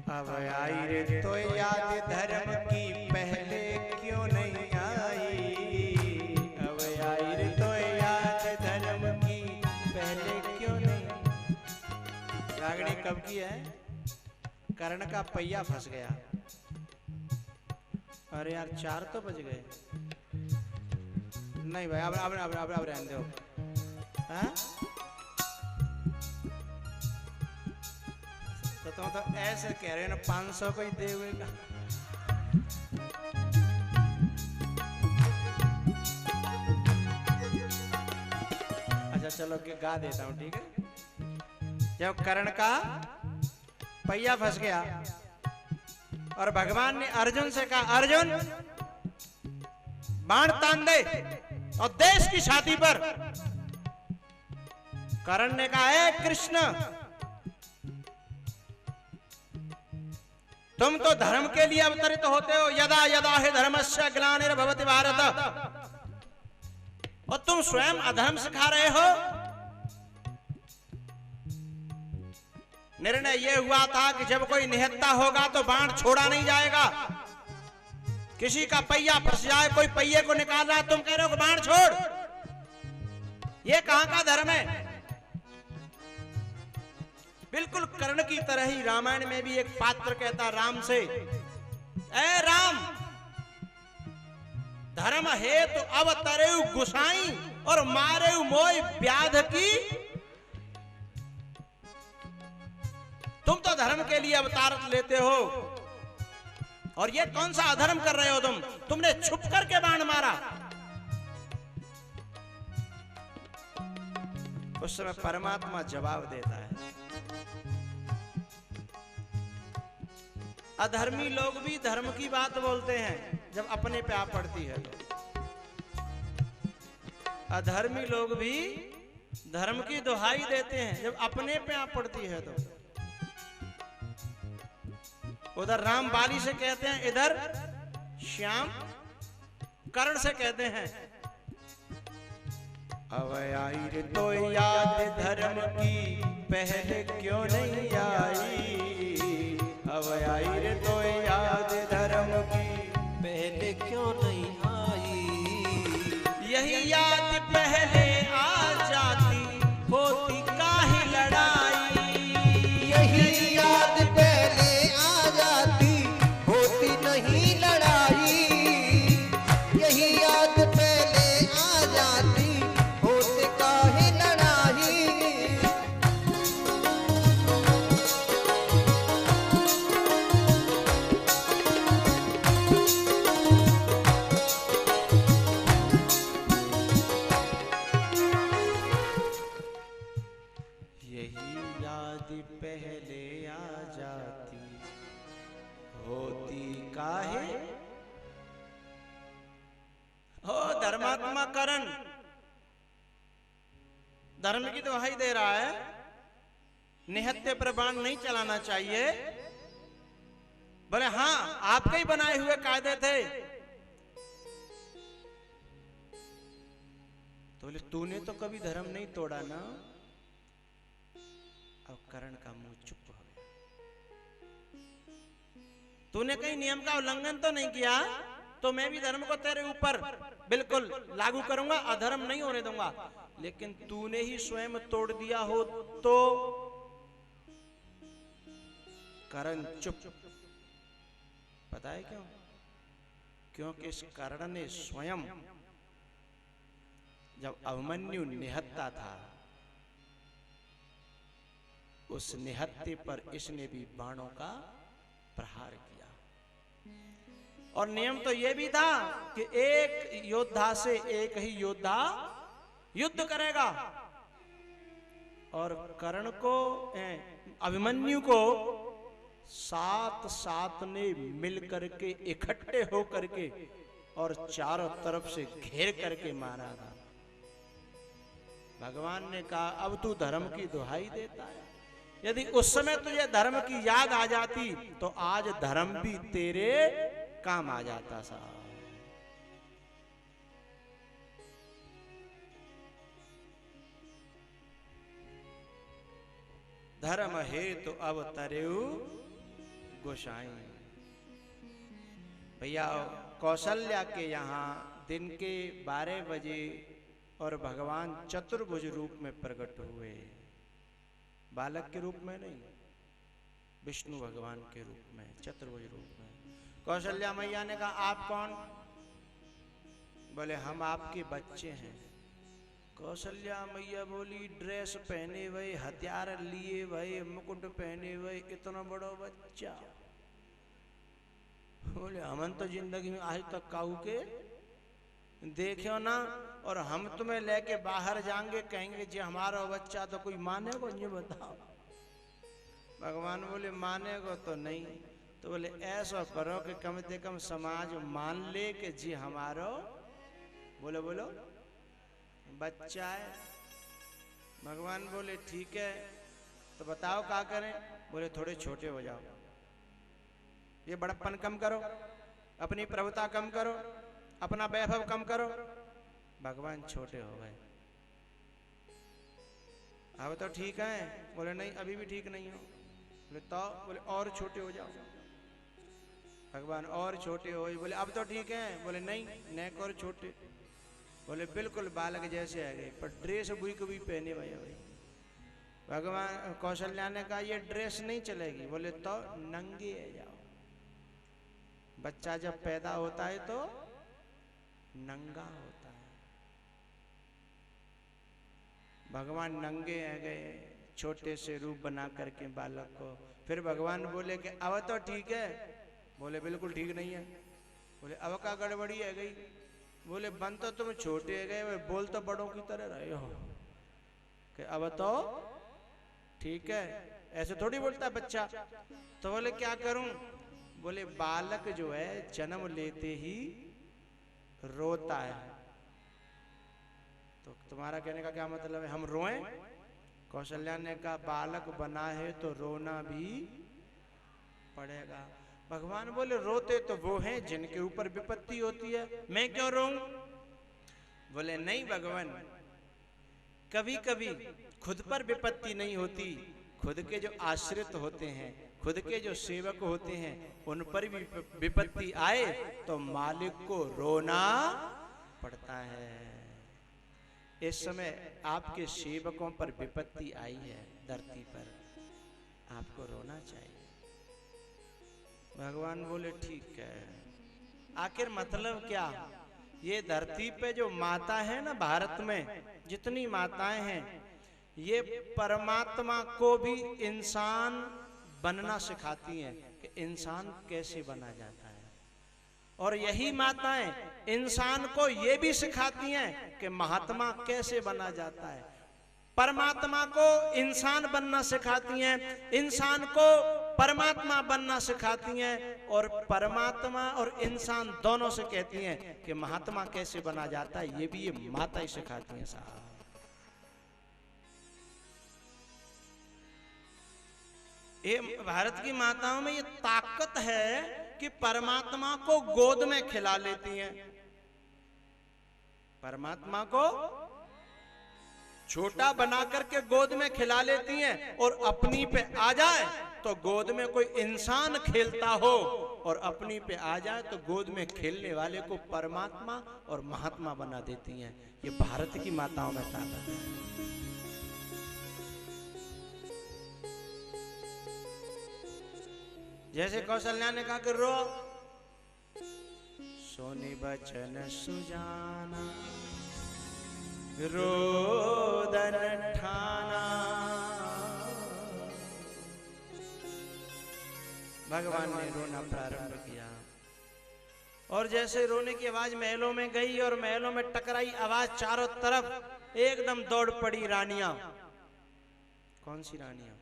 अब आई रे तो याद धर्म की, पहले क्यों नहीं आई? अब आई रे तो याद धर्म की, पहले क्यों नहीं? रागनी कब की है? कर्ण का पहिया फंस गया। अरे यार 4 तो बज गए। नहीं भाई, अब रहने दो। हाँ? तो ऐसे कह रहे हैं ना, 500 को ही दे हुए का। अच्छा चलो कि गा देता हूं, ठीक है। जब कर्ण का पहिया फंस गया और भगवान ने अर्जुन से कहा, अर्जुन बाण तान दे और देश की छाती पर कर्ण ने कहा है कृष्ण, तुम तो धर्म के लिए अवतरित होते हो। यदा यदा हि धर्मस्य ग्लानिर्भवति भारत, और तुम स्वयं अधर्म सिखा रहे हो। निर्णय यह हुआ था कि जब कोई निहत्था होगा तो बाण छोड़ा नहीं जाएगा। किसी का पहिया फंस जाए, कोई पहिए को निकाल रहा है, तुम कह रहे हो कि बाण छोड़, ये कहां का धर्म है। बिल्कुल कर्ण की तरह ही रामायण में भी एक पात्र कहता राम से, ए राम, धर्म है तो अवतरेउ गुसाई और मारेउ मोय व्याध की। तुम तो धर्म के लिए अवतार लेते हो, और ये कौन सा अधर्म कर रहे हो तुमने छुप करके बाण मारा। उस समय परमात्मा जवाब देता है, अधर्मी लोग भी धर्म की बात बोलते हैं जब अपने पे आ पड़ती है तो। अधर्मी लोग भी धर्म की दुहाई देते हैं जब अपने पे आ पड़ती है तो। उधर राम बाली से कहते हैं, इधर श्याम कर्ण से कहते हैं, अब आई रे तो याद धर्म की पहले क्यों नहीं आई। अब आई रे तो याद धर्म की पहले क्यों नहीं आई। यही याद पहले आ जाती होती काहे लड़ाई। यही याद पहले आ जाती होती नहीं लड़ाई। यही याद पहले आ जाती होती काहे लड़ाई। यही याद पहले आ जाती होती काहे। हो धर्मात्मा कर्ण धर्म की दुहाई दे रहा है, निहत्थे पर बाण नहीं चलाना चाहिए। बोले हाँ, आपके ही बनाए हुए कायदे थे। तो बोले तूने तो कभी धर्म नहीं तोड़ा ना। अब कर्ण का मुंह चुप हो गया। तूने कहीं नियम का उल्लंघन तो नहीं किया, तो मैं भी धर्म को तेरे ऊपर बिल्कुल लागू करूंगा, अधर्म नहीं होने दूंगा। लेकिन तूने ही स्वयं तोड़ दिया हो तो। कर्ण चुप। पता है क्यों? क्योंकि इस कर्ण ने स्वयं जब अभिमन्यु निहत्था था, उस निहत्थे पर इसने भी बाणों का प्रहार किया। और नियम तो यह भी था कि एक योद्धा से एक ही योद्धा युद्ध करेगा। और कर्ण को अभिमन्यु को सात ने मिल करके इकट्ठे हो करके और चारों तरफ से घेर करके मारा था। भगवान ने कहा अब तू धर्म की दुहाई देता है। यदि उस समय तुझे धर्म की याद आ जाती तो आज धर्म भी तेरे काम आ जाता साहब। धर्म हेतु अवतरेउ गोसाई। भैया कौशल्या के यहाँ दिन के 12 बजे और भगवान चतुर्भुज रूप में प्रकट हुए। बालक के रूप में नहीं, विष्णु भगवान के रूप में, चतुर्भुज रूप में। कौशल्या मैया ने कहा आप कौन? बोले हम आपके बच्चे हैं। कौशल्या मैया बोली ड्रेस पहने हुए, हथियार लिए हुए, मुकुट पहने हुए, इतना बड़ा बच्चा। बोले हमन तो जिंदगी में आज तक काऊ के देखो ना, और हम तुम्हें लेके बाहर जाएंगे कहेंगे जी हमारा बच्चा, तो कोई मानेगा? ये बताओ। भगवान बोले मानेगा तो नहीं। तो बोले ऐसा करो कि कम से कम समाज मान ले कि जी हमारो बोलो बोलो बच्चा है। भगवान बोले ठीक है, तो बताओ क्या करें। बोले थोड़े छोटे हो जाओ, ये बड़प्पन कम करो, अपनी प्रभुता कम करो, अपना वैभव कम करो। भगवान छोटे हो गए। अब तो ठीक है। बोले नहीं, अभी भी ठीक नहीं हो। बोले तो, बोले और छोटे हो जाओ। भगवान और छोटे हो। बोले अब तो ठीक है। बोले नहीं, नेक और छोटे। बोले बिल्कुल बालक जैसे आ गए, पर ड्रेस बुई को भी पहने भाई। भगवान कौशल्या ने कहा ये ड्रेस नहीं चलेगी। बोले तो नंगे जाओ। बच्चा जब पैदा होता है तो नंगा होता है। भगवान नंगे आ गए, छोटे से रूप बना करके बालक को। फिर भगवान बोले कि अब तो ठीक है। बोले बिल्कुल ठीक नहीं है। बोले अब का गड़बड़ी है गई। बोले बन तो तुम छोटे गए, बोल तो बड़ों की तरह रहे हो कि अब तो ठीक है। ऐसे थोड़ी बोलता बच्चा। तो बोले क्या करूं। बोले बालक जो है जन्म लेते ही रोता है। तो तुम्हारा कहने का क्या मतलब है, हम रोएं। कौशल्या ने कहा बालक बना है तो रोना भी पड़ेगा। भगवान बोले रोते तो वो हैं जिनके ऊपर विपत्ति होती है, मैं क्यों रोऊं। बोले नहीं भगवान, कभी कभी खुद पर विपत्ति नहीं होती, खुद के जो आश्रित होते हैं, खुद के जो सेवक होते हैं, उन पर भी विपत्ति आए तो मालिक को रोना पड़ता है। इस समय आपके सेवकों पर विपत्ति आई है धरती पर, आपको रोना चाहिए। भगवान बोले ठीक है। आखिर मतलब क्या। ये धरती पे जो माता है ना, भारत में जितनी माताएं हैं, ये परमात्मा को भी इंसान बनना सिखाती हैं कि इंसान कैसे बना जाता है। और यही माताएं इंसान को ये भी सिखाती हैं कि महात्मा कैसे बना जाता है। परमात्मा को इंसान बनना सिखाती हैं, इंसान को परमात्मा बनना सिखाती हैं, और परमात्मा और इंसान दोनों से कहती हैं कि महात्मा कैसे बना जाता है, ये भी ये माता ही सिखाती हैं साहब। ये भारत की माताओं में ये ताकत है कि परमात्मा को गोद में खिला लेती हैं। परमात्मा को छोटा बना करके गोद में खिला लेती हैं, और अपनी पे आ जाए तो गोद में कोई इंसान खेलता हो, और अपनी पे आ जाए तो गोद में खेलने वाले को परमात्मा और महात्मा बना देती हैं। ये भारत की माताओं में ताकत है। जैसे कौशल्या ने कहा कि रो, सोनी बचन सुजाना रोदन ठाना। भगवान ने रोना प्रारंभ किया, और जैसे रोने की आवाज महलों में गई और महलों में टकराई आवाज, चारों तरफ एकदम दौड़ पड़ी रानियां। कौन सी रानियां।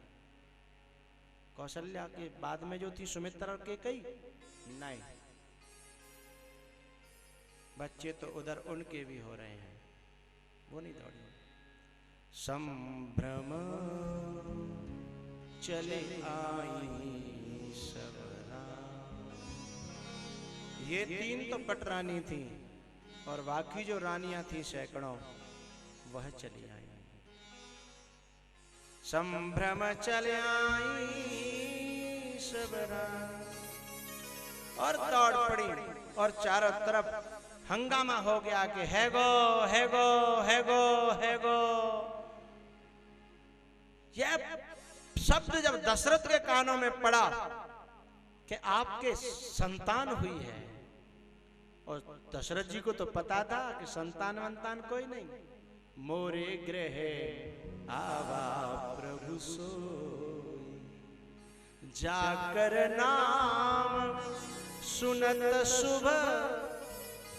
कौशल्या के बाद में जो थी सुमित्रा और कैकेयी नहीं, बच्चे तो उधर उनके भी हो रहे हैं, वो नहीं दौड़ी। संभ्रम चले आई सब राम। ये तीन तो पटरानी थी, और बाकी जो रानियां थी सैकड़ों, वह चली आई। संभ्रम चले आई सब राम, और दौड़ पड़ी, और चारों तरफ हंगामा हो गया कि है गो है गो है गो है गो। यह शब्द जब दशरथ के कानों में पड़ा कि आपके संतान हुई है, और दशरथ जी को तो पता था कि संतान वंतान कोई नहीं। मोरे गृह आवा प्रभु सोई, जाकर नाम सुनत शुभ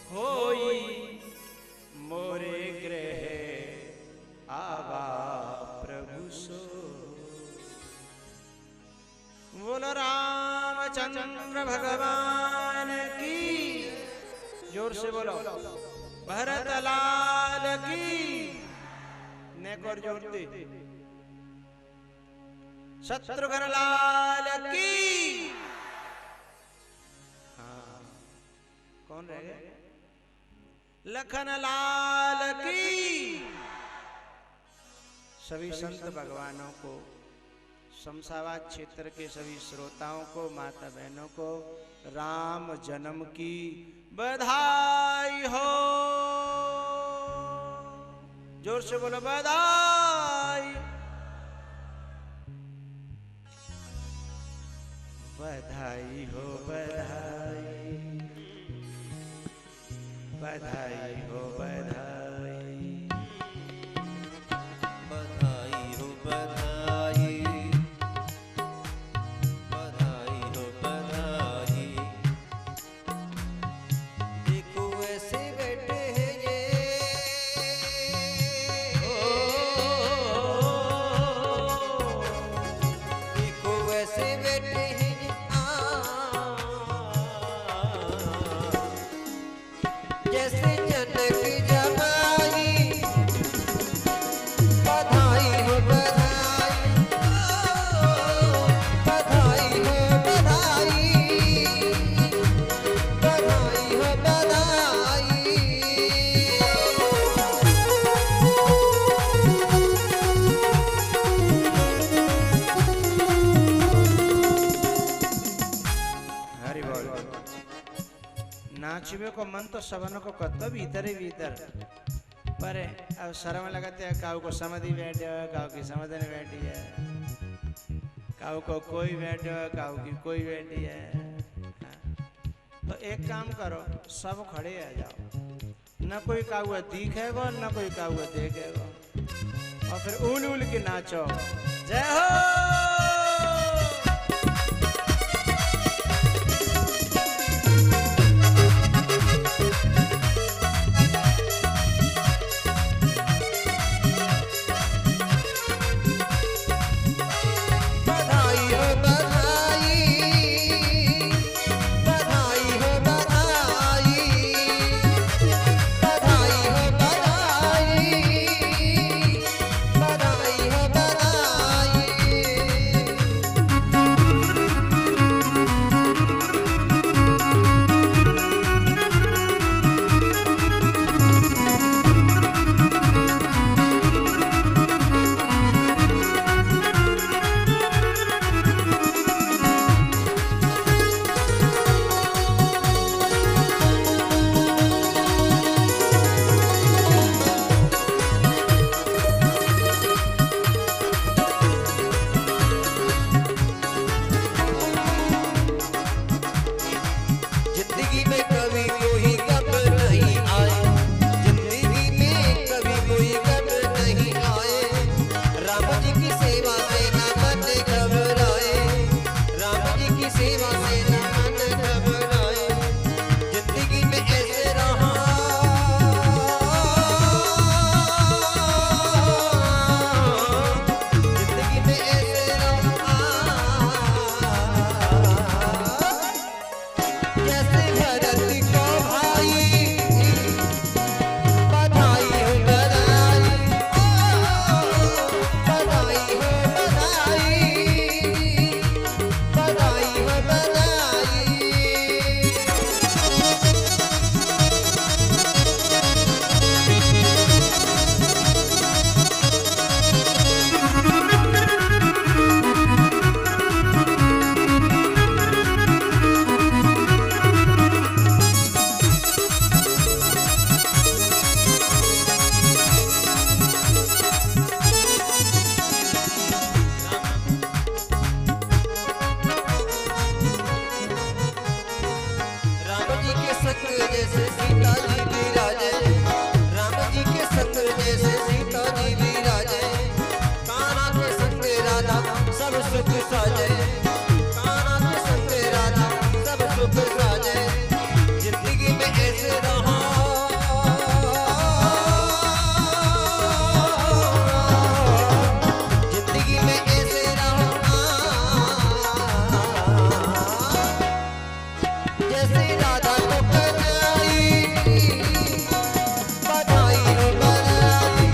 होई। मोरे गृह आवा प्रभु सोई। बोलो रामचंद्र भगवान की, जोर से बोलो, भरत लाल की। नेक और जोर दे। शत्रुघ्न लाल की। हाँ, कौन रह गए? लखन लाल की। सभी संत भगवानों को, शमशाबाद क्षेत्र के सभी श्रोताओं को, माता बहनों को राम जन्म की बधाई हो। जोर से बोलो बधाई। बधाई हो बधाई, बधाई हो बधाई, बधाई हो बधाई, बधाई हो बधाई। देखो ऐसे बैठे हैं ये, देखो ऐसे बैठे हैं ये, जैसे जनक जमाई। बधाई हो बधाई, बधाई हो बधाई, बधाई हो बधाई। हरि बोल। नाचबे को मन तो सबन को कतो भीतर ही भीतर, पर अब शर्म लगाते हैं। काऊ को समझी बैठे हो, काऊ की समझ नहीं बैठी है, काऊ को कोई बैठे हो, काऊ की कोई बैठी है। तो एक काम करो, सब खड़े आ जाओ, न कोई काऊ दिखेगा न कोई काऊ देखेगा, और फिर उल उल के नाचो। जय हो। बधाई हो बधाई, बधाई हो बधाई, बधाई हो बधाई, बधाई हो बधाई। जिंदगी में कभी कोई गम नहीं आए, जिंदगी में कभी कोई गम नहीं आए। राम जी की सेवा से न मन घबराए, राम जी की सेवा से न मन घबराए। जिंदगी में ऐसे रहा, जिंदगी में ऐसे रहा, जैसे भरत को भाई। बधाई हो बधाई, बधाई हो बधाई, बधाई हो बधाई। राम जी के संग जैसे सीता जी विराजे, राम जी के संग जैसे सीता जी विराजे। कान्हा के संग राधा सब सुख साजे, कान्हा के संग राधा सब सुख साजे। जिंदगी में ऐसे रहा, जिंदगी में ऐसे रहा, जैसे राधा को बधाई। बधाई हो बधाई,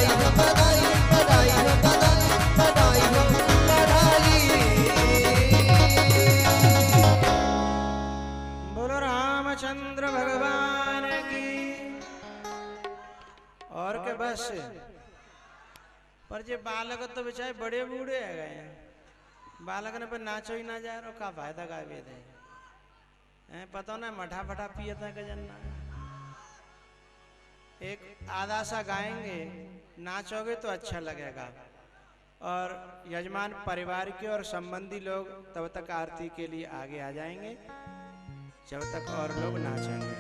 बधाई हो बधाई बधाई हो बधाई बधाई हो बधाई। बोलो रामचंद्र भगवान की। और के बस पर जे बालक तो बेचारे बड़े बूढ़े है गए बालक ने पे नाचो ही ना जा रहा का फायदा का वेद है पता ना मठा फटा पिए था गजन्ना। एक आधा सा गाएंगे नाचोगे तो अच्छा लगेगा और यजमान परिवार के और संबंधी लोग तब तक आरती के लिए आगे आ जाएंगे जब तक और लोग नाचेंगे।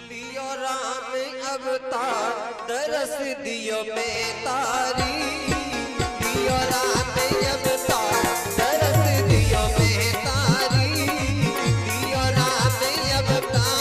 लियो राम अवतार दरस दियो बेतारी लियो राम अवतार दरस दियो बेतारी लियो राम अवतार।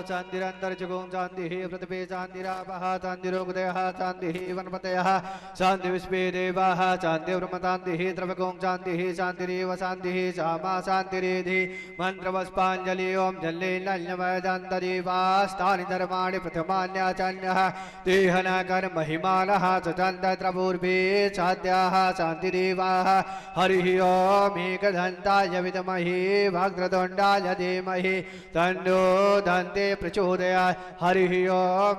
चान्दिरन्तर्जगुं चान्दिः पृथिवी चान्दिरापः चान्दिरोदयः चान्दिः वनपतयः चान्ति विश्वे देवाः चान्तिर्ब्रह्मचान्दिः द्रवगुं चान्दिः चान्तिरेव चान्दिः चामा चान्तिरेधि मन्त्रवस्पाञ्जलि ॐ जल्लेनान्यवदन्तदेवास्तानि धर्माणि प्रथमान्याचान्यः तेहनकर महिमानः चन्द्रपूर्वे चाद्याः चान्तिदेवाः हरिः ॐ एकदन्ताय विद्महे वक्रतुण्डाय धीमहि तन्नो दन्ते प्रचोदयात् हरिः ॐ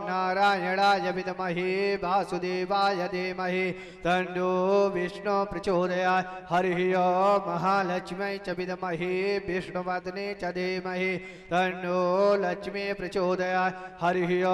नारायणाय विद्महे वासुदेवाय धीमहि तन्नो विष्णु प्रचोदयात् हरिः ॐ महालक्ष्म्यै च विद्महे विष्णुवदने च धीमहि तन्नो लक्ष्मी प्रचोदयात् हरिः ॐ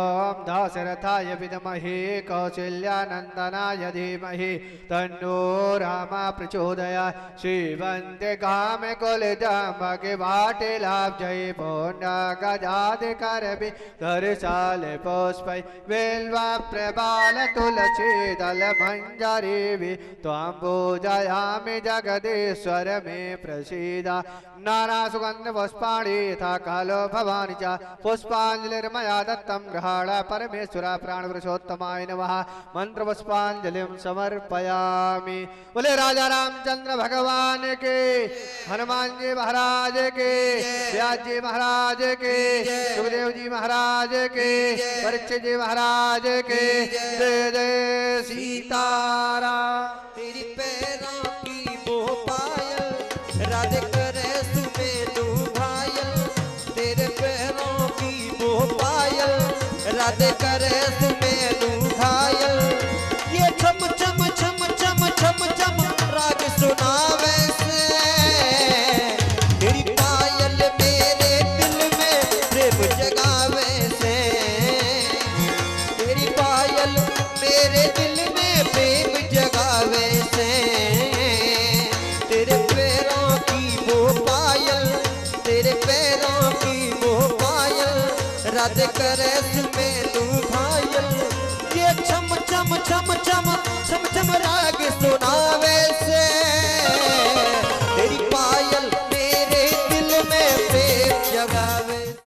दाशरथाय विद्महे कौसल्यानन्दनाय धीमहि तन्नो राम प्रचोदयात् श्रीवन्ते कामे कुलजम्बके वाटिलाभ जय पोंडा गजादि करबि धरशाले पुष्पै बेल्वा प्रबाल तुलसी दल मंजरी त्वां पूजयामि जगदीश्वर मे प्रसीद नाना सुगंध पुष्पाणि यथा कालो भवानि च पुष्पाञ्जलिर्मया दत्तं गृहाण परमेश्वर प्राणपुरुषोत्तमाय नमः मंत्र पुष्पाञ्जलिं समर्पयामि। बोले राजा रामचंद्र भगवान के, हनुमान जी महाराज के, व्यास जी महाराज के, सुखदेव जी महाराज के, परीक्षित जी महाराज के, जय जय सीताराम। तेरी पैरों की वो पायल राधे करे सुमेरु घायल, तेरे पैरों की वो पायल राधे करे सुमेरु घायल, ये छम छम छम छम छम छम राग सुनावे से, तेरी पायल मेरे दिल में प्रेम जगावे से, तेरी पायल मेरे दिल में प्रेम जगावे से, तेरे पैरों की वो पायल, तेरे पैरों की वो पायल राधे करे में तू घायल, ये छम छम छम छम